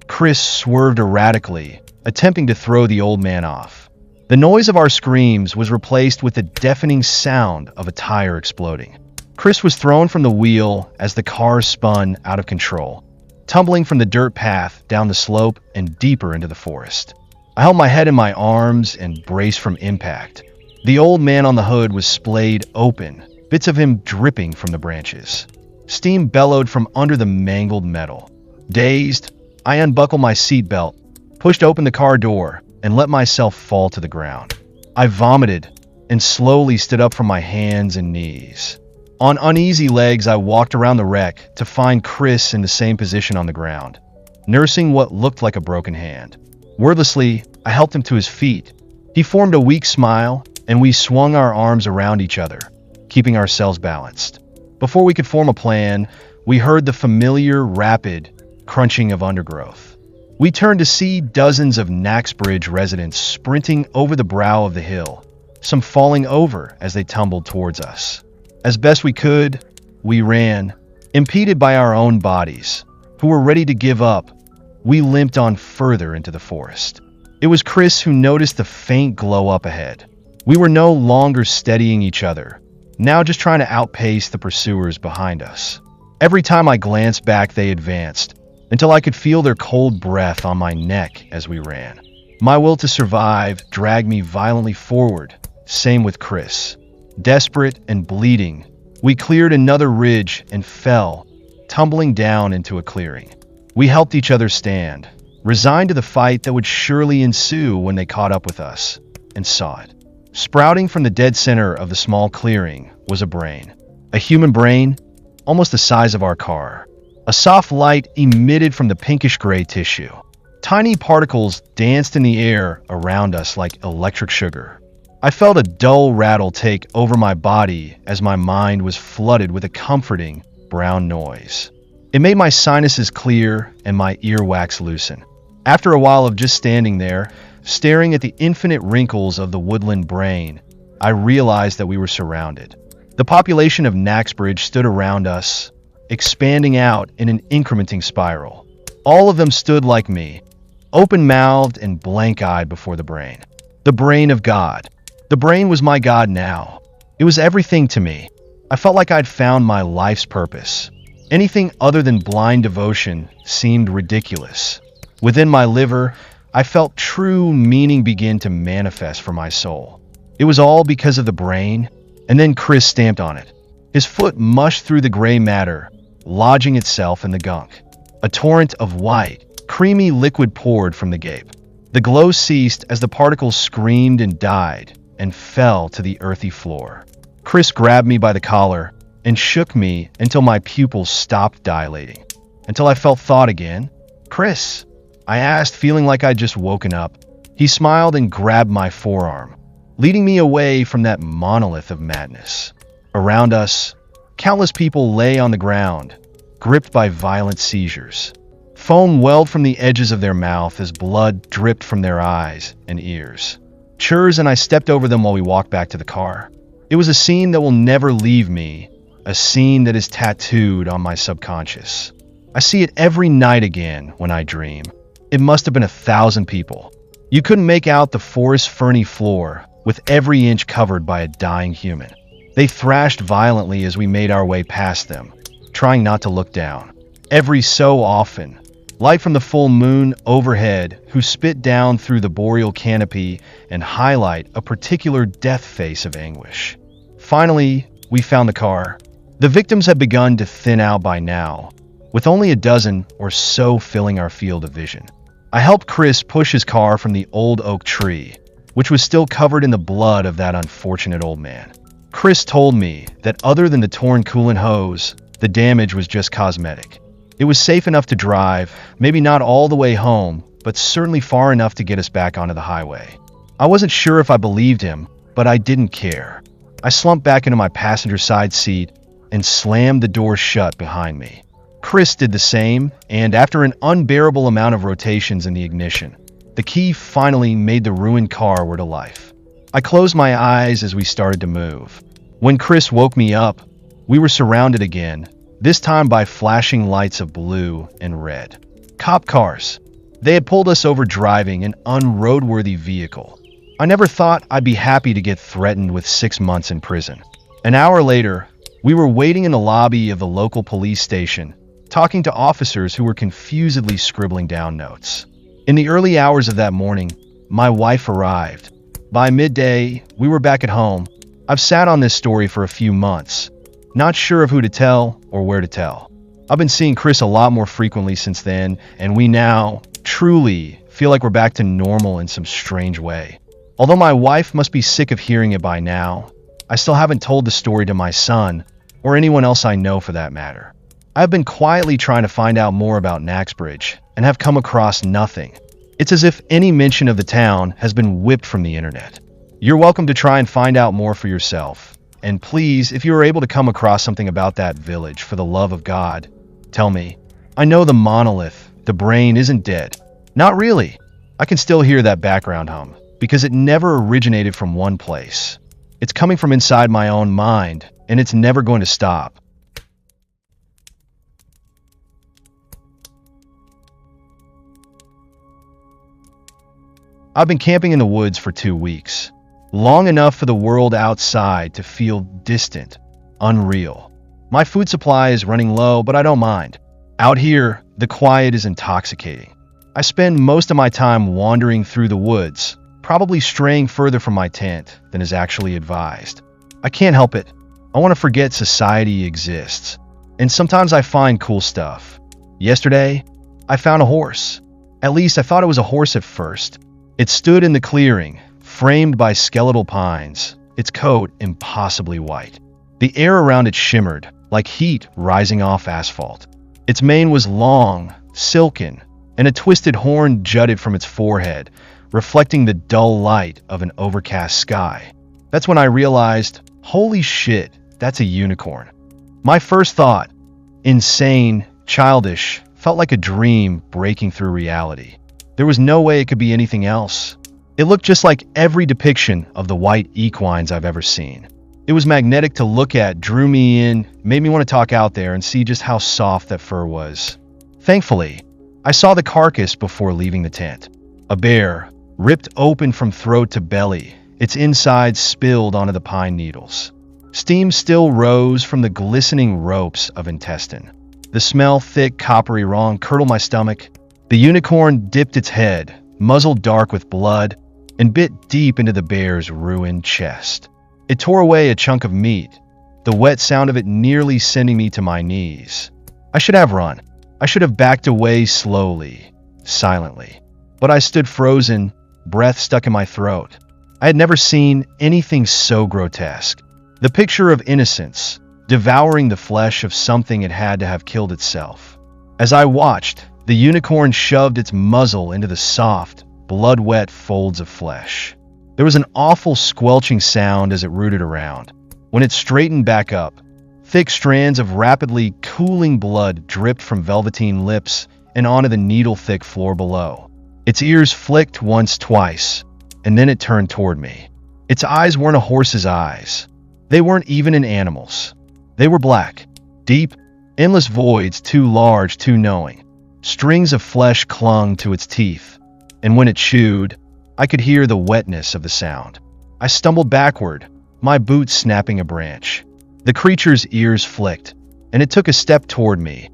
Chris swerved erratically, attempting to throw the old man off. The noise of our screams was replaced with the deafening sound of a tire exploding. Chris was thrown from the wheel as the car spun out of control, tumbling from the dirt path down the slope and deeper into the forest. I held my head in my arms and braced from impact. The old man on the hood was splayed open, bits of him dripping from the branches. Steam bellowed from under the mangled metal. Dazed, I unbuckled my seatbelt, pushed open the car door, and let myself fall to the ground. I vomited and slowly stood up from my hands and knees. On uneasy legs, I walked around the wreck to find Chris in the same position on the ground, nursing what looked like a broken hand. Wordlessly, I helped him to his feet. He formed a weak smile, and we swung our arms around each other, keeping ourselves balanced. Before we could form a plan, we heard the familiar, rapid crunching of undergrowth. We turned to see dozens of Naxbridge residents sprinting over the brow of the hill, some falling over as they tumbled towards us. As best we could, we ran, impeded by our own bodies, who were ready to give up. We limped on further into the forest. It was Chris who noticed the faint glow up ahead. We were no longer steadying each other, now just trying to outpace the pursuers behind us. Every time I glanced back, they advanced, until I could feel their cold breath on my neck as we ran. My will to survive dragged me violently forward, same with Chris. Desperate and bleeding, we cleared another ridge and fell, tumbling down into a clearing. We helped each other stand, resigned to the fight that would surely ensue when they caught up with us, and saw it. Sprouting from the dead center of the small clearing was a brain. A human brain, almost the size of our car. A soft light emitted from the pinkish-gray tissue. Tiny particles danced in the air around us like electric sugar. I felt a dull rattle take over my body as my mind was flooded with a comforting brown noise. It made my sinuses clear and my earwax loosen. After a while of just standing there, staring at the infinite wrinkles of the woodland brain, I realized that we were surrounded. The population of Naxbridge stood around us, expanding out in an incrementing spiral. All of them stood like me, open-mouthed and blank-eyed before the brain. The brain of God. The brain was my God now. It was everything to me. I felt like I'd found my life's purpose. Anything other than blind devotion seemed ridiculous. Within my liver, I felt true meaning begin to manifest for my soul. It was all because of the brain, and then Chris stamped on it. His foot mushed through the gray matter, lodging itself in the gunk. A torrent of white, creamy liquid poured from the gape. The glow ceased as the particles screamed and died and fell to the earthy floor. Chris grabbed me by the collar and shook me until my pupils stopped dilating, until I felt thought again. "Chris," I asked, feeling like I'd just woken up. He smiled and grabbed my forearm, leading me away from that monolith of madness. Around us, countless people lay on the ground, gripped by violent seizures. Foam welled from the edges of their mouth as blood dripped from their eyes and ears. Churs and I stepped over them while we walked back to the car. It was a scene that will never leave me, a scene that is tattooed on my subconscious. I see it every night again when I dream. It must have been 1,000 people. You couldn't make out the forest ferny floor, with every inch covered by a dying human. They thrashed violently as we made our way past them, trying not to look down. Every so often, light from the full moon overhead, who spit down through the boreal canopy and highlight a particular death face of anguish. Finally, we found the car. The victims had begun to thin out by now, with only a dozen or so filling our field of vision. I helped Chris push his car from the old oak tree, which was still covered in the blood of that unfortunate old man. Chris told me that other than the torn coolant hose, the damage was just cosmetic. It was safe enough to drive, maybe not all the way home, but certainly far enough to get us back onto the highway. I wasn't sure if I believed him, but I didn't care. I slumped back into my passenger side seat and slammed the door shut behind me. Chris did the same, and after an unbearable amount of rotations in the ignition, the key finally made the ruined car to life. I closed my eyes as we started to move. When Chris woke me up, we were surrounded again, this time by flashing lights of blue and red. Cop cars. They had pulled us over driving an unroadworthy vehicle. I never thought I'd be happy to get threatened with 6 months in prison. An hour later, we were waiting in the lobby of the local police station, talking to officers who were confusedly scribbling down notes. In the early hours of that morning, my wife arrived. By midday, we were back at home. I've sat on this story for a few months, not sure of who to tell or where to tell. I've been seeing Chris a lot more frequently since then, and we now truly feel like we're back to normal in some strange way. Although my wife must be sick of hearing it by now, I still haven't told the story to my son, or anyone else I know for that matter. I've been quietly trying to find out more about Naxbridge, and have come across nothing. It's as if any mention of the town has been whipped from the internet. You're welcome to try and find out more for yourself. And please, if you are able to come across something about that village, for the love of God, tell me. I know the monolith, the brain, isn't dead. Not really. I can still hear that background hum, because it never originated from one place. It's coming from inside my own mind, and it's never going to stop. I've been camping in the woods for 2 weeks, long enough for the world outside to feel distant, unreal. My food supply is running low, but I don't mind. Out here, the quiet is intoxicating. I spend most of my time wandering through the woods, probably straying further from my tent than is actually advised. I can't help it. I want to forget society exists. And sometimes I find cool stuff. Yesterday, I found a horse. At least I thought it was a horse at first. It stood in the clearing, framed by skeletal pines, its coat impossibly white. The air around it shimmered, like heat rising off asphalt. Its mane was long, silken, and a twisted horn jutted from its forehead, reflecting the dull light of an overcast sky. That's when I realized, holy shit, that's a unicorn. My first thought, insane, childish, felt like a dream breaking through reality. There was no way it could be anything else. It looked just like every depiction of the white equines I've ever seen. It was magnetic to look at, drew me in, made me want to talk out there and see just how soft that fur was. Thankfully, I saw the carcass before leaving the tent. A bear, ripped open from throat to belly, its insides spilled onto the pine needles. Steam still rose from the glistening ropes of intestine. The smell, thick, coppery raw, curdled my stomach. The unicorn dipped its head, muzzle dark with blood, and bit deep into the bear's ruined chest. It tore away a chunk of meat, the wet sound of it nearly sending me to my knees. I should have run. I should have backed away slowly, silently. But I stood frozen, breath stuck in my throat. I had never seen anything so grotesque. The picture of innocence, devouring the flesh of something it had to have killed itself. As I watched, the unicorn shoved its muzzle into the soft, blood-wet folds of flesh. There was an awful squelching sound as it rooted around. When it straightened back up, thick strands of rapidly cooling blood dripped from velveteen lips and onto the needle-thick floor below. Its ears flicked once, twice, and then it turned toward me. Its eyes weren't a horse's eyes. They weren't even an animal's. They were black, deep, endless voids, too large, too knowing. Strings of flesh clung to its teeth, and when it chewed, I could hear the wetness of the sound. I stumbled backward, my boots snapping a branch. The creature's ears flicked, and it took a step toward me,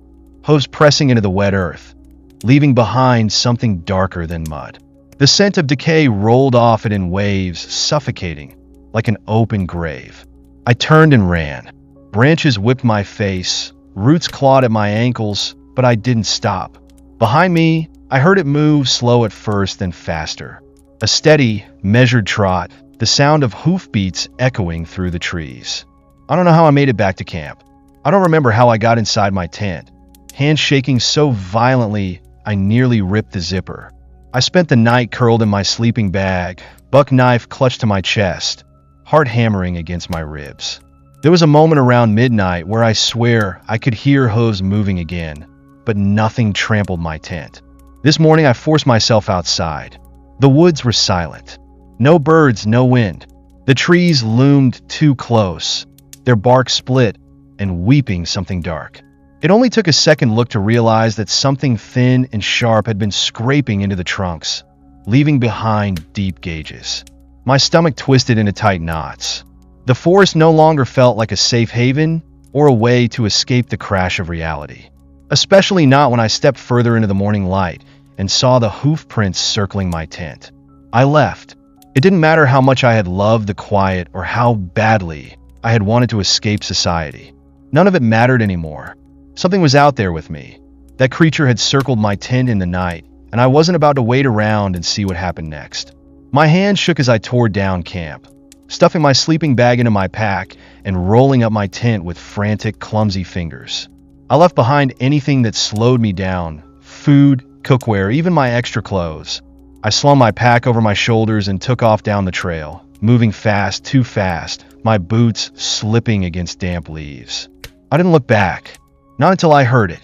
hooves pressing into the wet earth. leaving behind something darker than mud. The scent of decay rolled off it in waves, suffocating, like an open grave. I turned and ran. Branches whipped my face, roots clawed at my ankles, but I didn't stop. Behind me, I heard it move, slow at first, then faster. A steady, measured trot, the sound of hoofbeats echoing through the trees. I don't know how I made it back to camp. I don't remember how I got inside my tent, hands shaking so violently I nearly ripped the zipper. I spent the night curled in my sleeping bag, buck knife clutched to my chest, heart hammering against my ribs. There was a moment around midnight where I swear I could hear hooves moving again, but nothing trampled my tent. This morning I forced myself outside. The woods were silent. No birds, no wind. The trees loomed too close, their bark split and weeping something dark. It only took a second look to realize that something thin and sharp had been scraping into the trunks, leaving behind deep gauges. My stomach twisted into tight knots. The forest no longer felt like a safe haven or a way to escape the crash of reality. Especially not when I stepped further into the morning light and saw the hoof prints circling my tent. I left. It didn't matter how much I had loved the quiet or how badly I had wanted to escape society. None of it mattered anymore. Something was out there with me. That creature had circled my tent in the night, and I wasn't about to wait around and see what happened next. My hands shook as I tore down camp, stuffing my sleeping bag into my pack and rolling up my tent with frantic, clumsy fingers. I left behind anything that slowed me down: food, cookware, even my extra clothes. I slung my pack over my shoulders and took off down the trail, moving fast, too fast, my boots slipping against damp leaves. I didn't look back. Not until I heard it.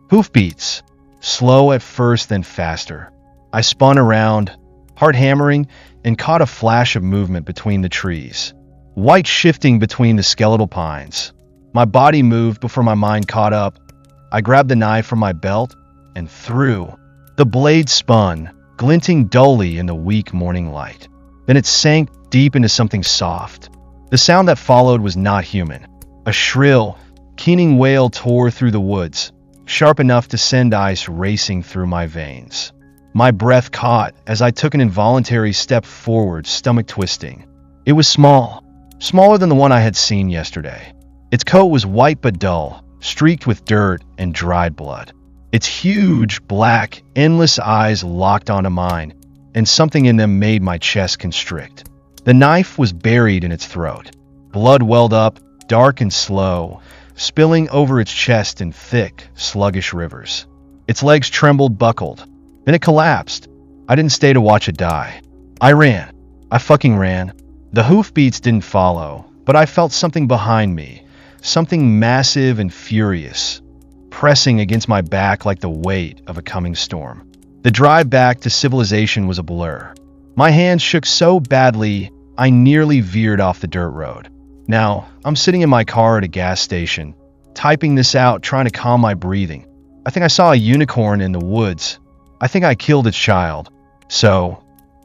Hoofbeats. Slow at first, then faster. I spun around, heart hammering, and caught a flash of movement between the trees. White shifting between the skeletal pines. My body moved before my mind caught up. I grabbed the knife from my belt and threw. The blade spun, glinting dully in the weak morning light. Then it sank deep into something soft. The sound that followed was not human. A shrill, keening wail tore through the woods, sharp enough to send ice racing through my veins. My breath caught as I took an involuntary step forward, stomach twisting. It was small, smaller than the one I had seen yesterday. Its coat was white but dull, streaked with dirt and dried blood. Its huge, black, endless eyes locked onto mine, and something in them made my chest constrict. The knife was buried in its throat. Blood welled up, dark and slow, spilling over its chest in thick, sluggish rivers. Its legs trembled, buckled. Then it collapsed. I didn't stay to watch it die. I ran. I fucking ran. The hoofbeats didn't follow, but I felt something behind me, something massive and furious, pressing against my back like the weight of a coming storm. The drive back to civilization was a blur. My hands shook so badly, I nearly veered off the dirt road. Now, I'm sitting in my car at a gas station, typing this out, trying to calm my breathing. I think I saw a unicorn in the woods. I think I killed its child. So,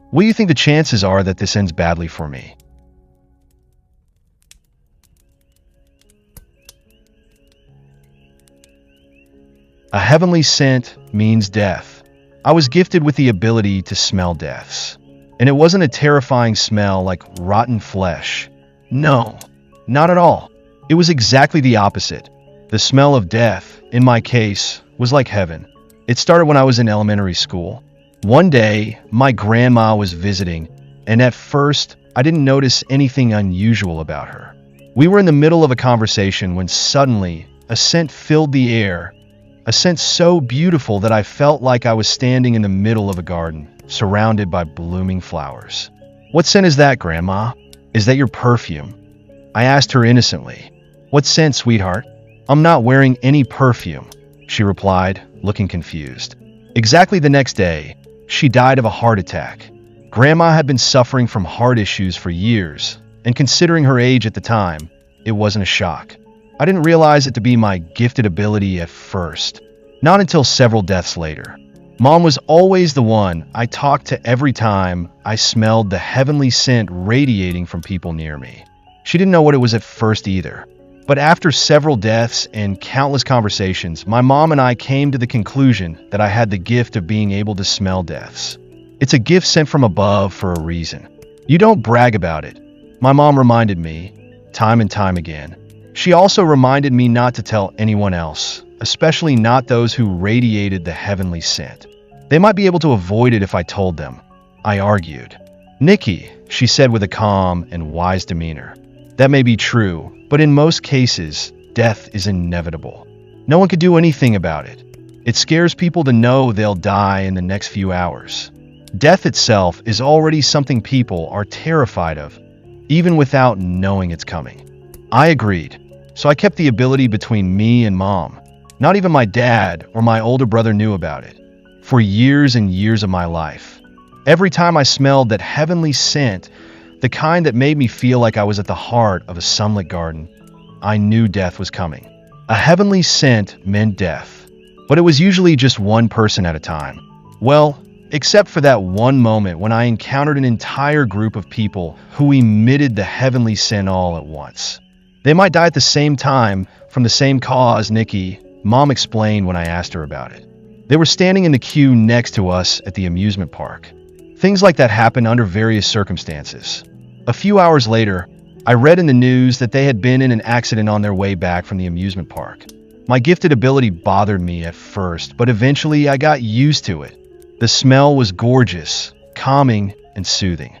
what do you think the chances are that this ends badly for me? A heavenly scent means death. I was gifted with the ability to smell deaths. And it wasn't a terrifying smell like rotten flesh. No, not at all. It was exactly the opposite. The smell of death, in my case, was like heaven. It started when I was in elementary school. One day, my grandma was visiting, and at first, I didn't notice anything unusual about her. We were in the middle of a conversation when suddenly, a scent filled the air, a scent so beautiful that I felt like I was standing in the middle of a garden, surrounded by blooming flowers. "What scent is that, Grandma? Is that your perfume?" I asked her innocently. "What scent, sweetheart?" "I'm not wearing any perfume," she replied, looking confused. Exactly the next day, she died of a heart attack. Grandma had been suffering from heart issues for years, and considering her age at the time, it wasn't a shock. I didn't realize it to be my gifted ability at first, not until several deaths later. Mom was always the one I talked to every time I smelled the heavenly scent radiating from people near me. She didn't know what it was at first either. But after several deaths and countless conversations, my mom and I came to the conclusion that I had the gift of being able to smell deaths. It's a gift sent from above for a reason. You don't brag about it. My mom reminded me, time and time again. She also reminded me not to tell anyone else, especially not those who radiated the heavenly scent. They might be able to avoid it if I told them. I argued. "Nikki," she said with a calm and wise demeanor. "That may be true, but in most cases, death is inevitable. No one could do anything about it. It scares people to know they'll die in the next few hours. Death itself is already something people are terrified of, even without knowing it's coming." I agreed, so I kept the ability between me and Mom. Not even my dad or my older brother knew about it. For years and years of my life, every time I smelled that heavenly scent, the kind that made me feel like I was at the heart of a sunlit garden, I knew death was coming. A heavenly scent meant death, but it was usually just one person at a time. Well, except for that one moment when I encountered an entire group of people who emitted the heavenly scent all at once. They might die at the same time, from the same cause, Nikki, Mom explained when I asked her about it. They were standing in the queue next to us at the amusement park. Things like that happen under various circumstances. A few hours later, I read in the news that they had been in an accident on their way back from the amusement park. My gifted ability bothered me at first, but eventually I got used to it. The smell was gorgeous, calming, and soothing.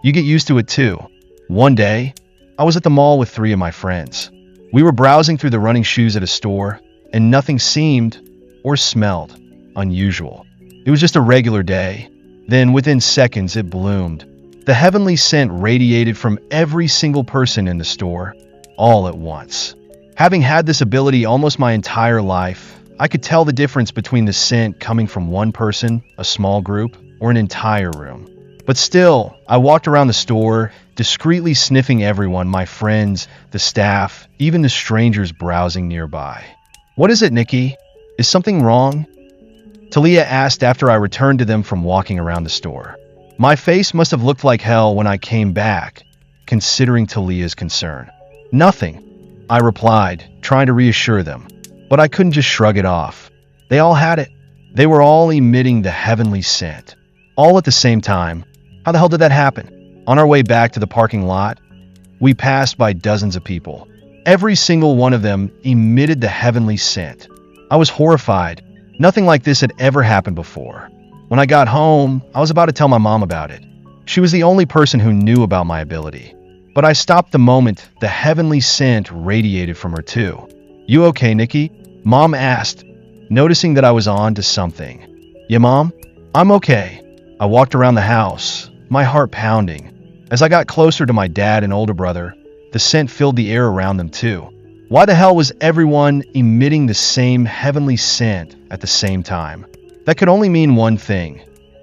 You get used to it too. One day, I was at the mall with 3 of my friends. We were browsing through the running shoes at a store, and nothing seemed or smelled unusual. It was just a regular day. Then, within seconds, it bloomed. The heavenly scent radiated from every single person in the store, all at once. Having had this ability almost my entire life, I could tell the difference between the scent coming from one person, a small group, or an entire room. But still, I walked around the store, discreetly sniffing everyone, my friends, the staff, even the strangers browsing nearby. "What is it, Nikki? Is something wrong?" Talia asked after I returned to them from walking around the store. My face must have looked like hell when I came back, considering Talia's concern. "Nothing," I replied, trying to reassure them. But I couldn't just shrug it off. They all had it. They were all emitting the heavenly scent. All at the same time. How the hell did that happen? On our way back to the parking lot, we passed by dozens of people. Every single one of them emitted the heavenly scent. I was horrified. Nothing like this had ever happened before. When I got home, I was about to tell my mom about it. She was the only person who knew about my ability. But I stopped the moment the heavenly scent radiated from her too. "You okay, Nikki?" Mom asked, noticing that I was on to something. "Yeah, Mom? I'm okay." I walked around the house, my heart pounding. As I got closer to my dad and older brother, the scent filled the air around them too. Why the hell was everyone emitting the same heavenly scent at the same time? That could only mean one thing.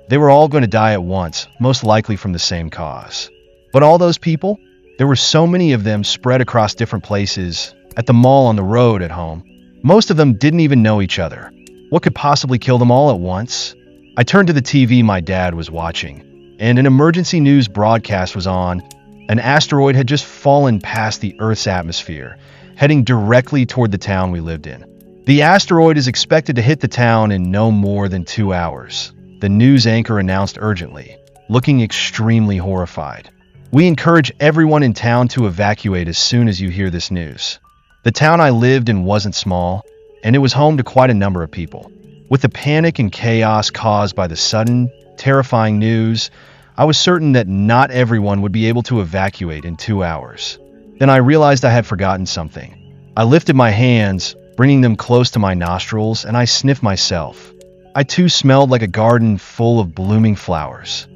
They were all going to die at once, most likely from the same cause. But all those people? There were so many of them spread across different places, at the mall, on the road, at home. Most of them didn't even know each other. What could possibly kill them all at once? I turned to the TV my dad was watching, and an emergency news broadcast was on. An asteroid had just fallen past the Earth's atmosphere, heading directly toward the town we lived in. The asteroid is expected to hit the town in no more than 2 hours, the news anchor announced urgently, looking extremely horrified. "We encourage everyone in town to evacuate as soon as you hear this news." The town I lived in wasn't small, and it was home to quite a number of people. With the panic and chaos caused by the sudden, terrifying news, I was certain that not everyone would be able to evacuate in 2 hours. Then I realized I had forgotten something. I lifted my hands, bringing them close to my nostrils, and I sniffed myself. I too smelled like a garden full of blooming flowers.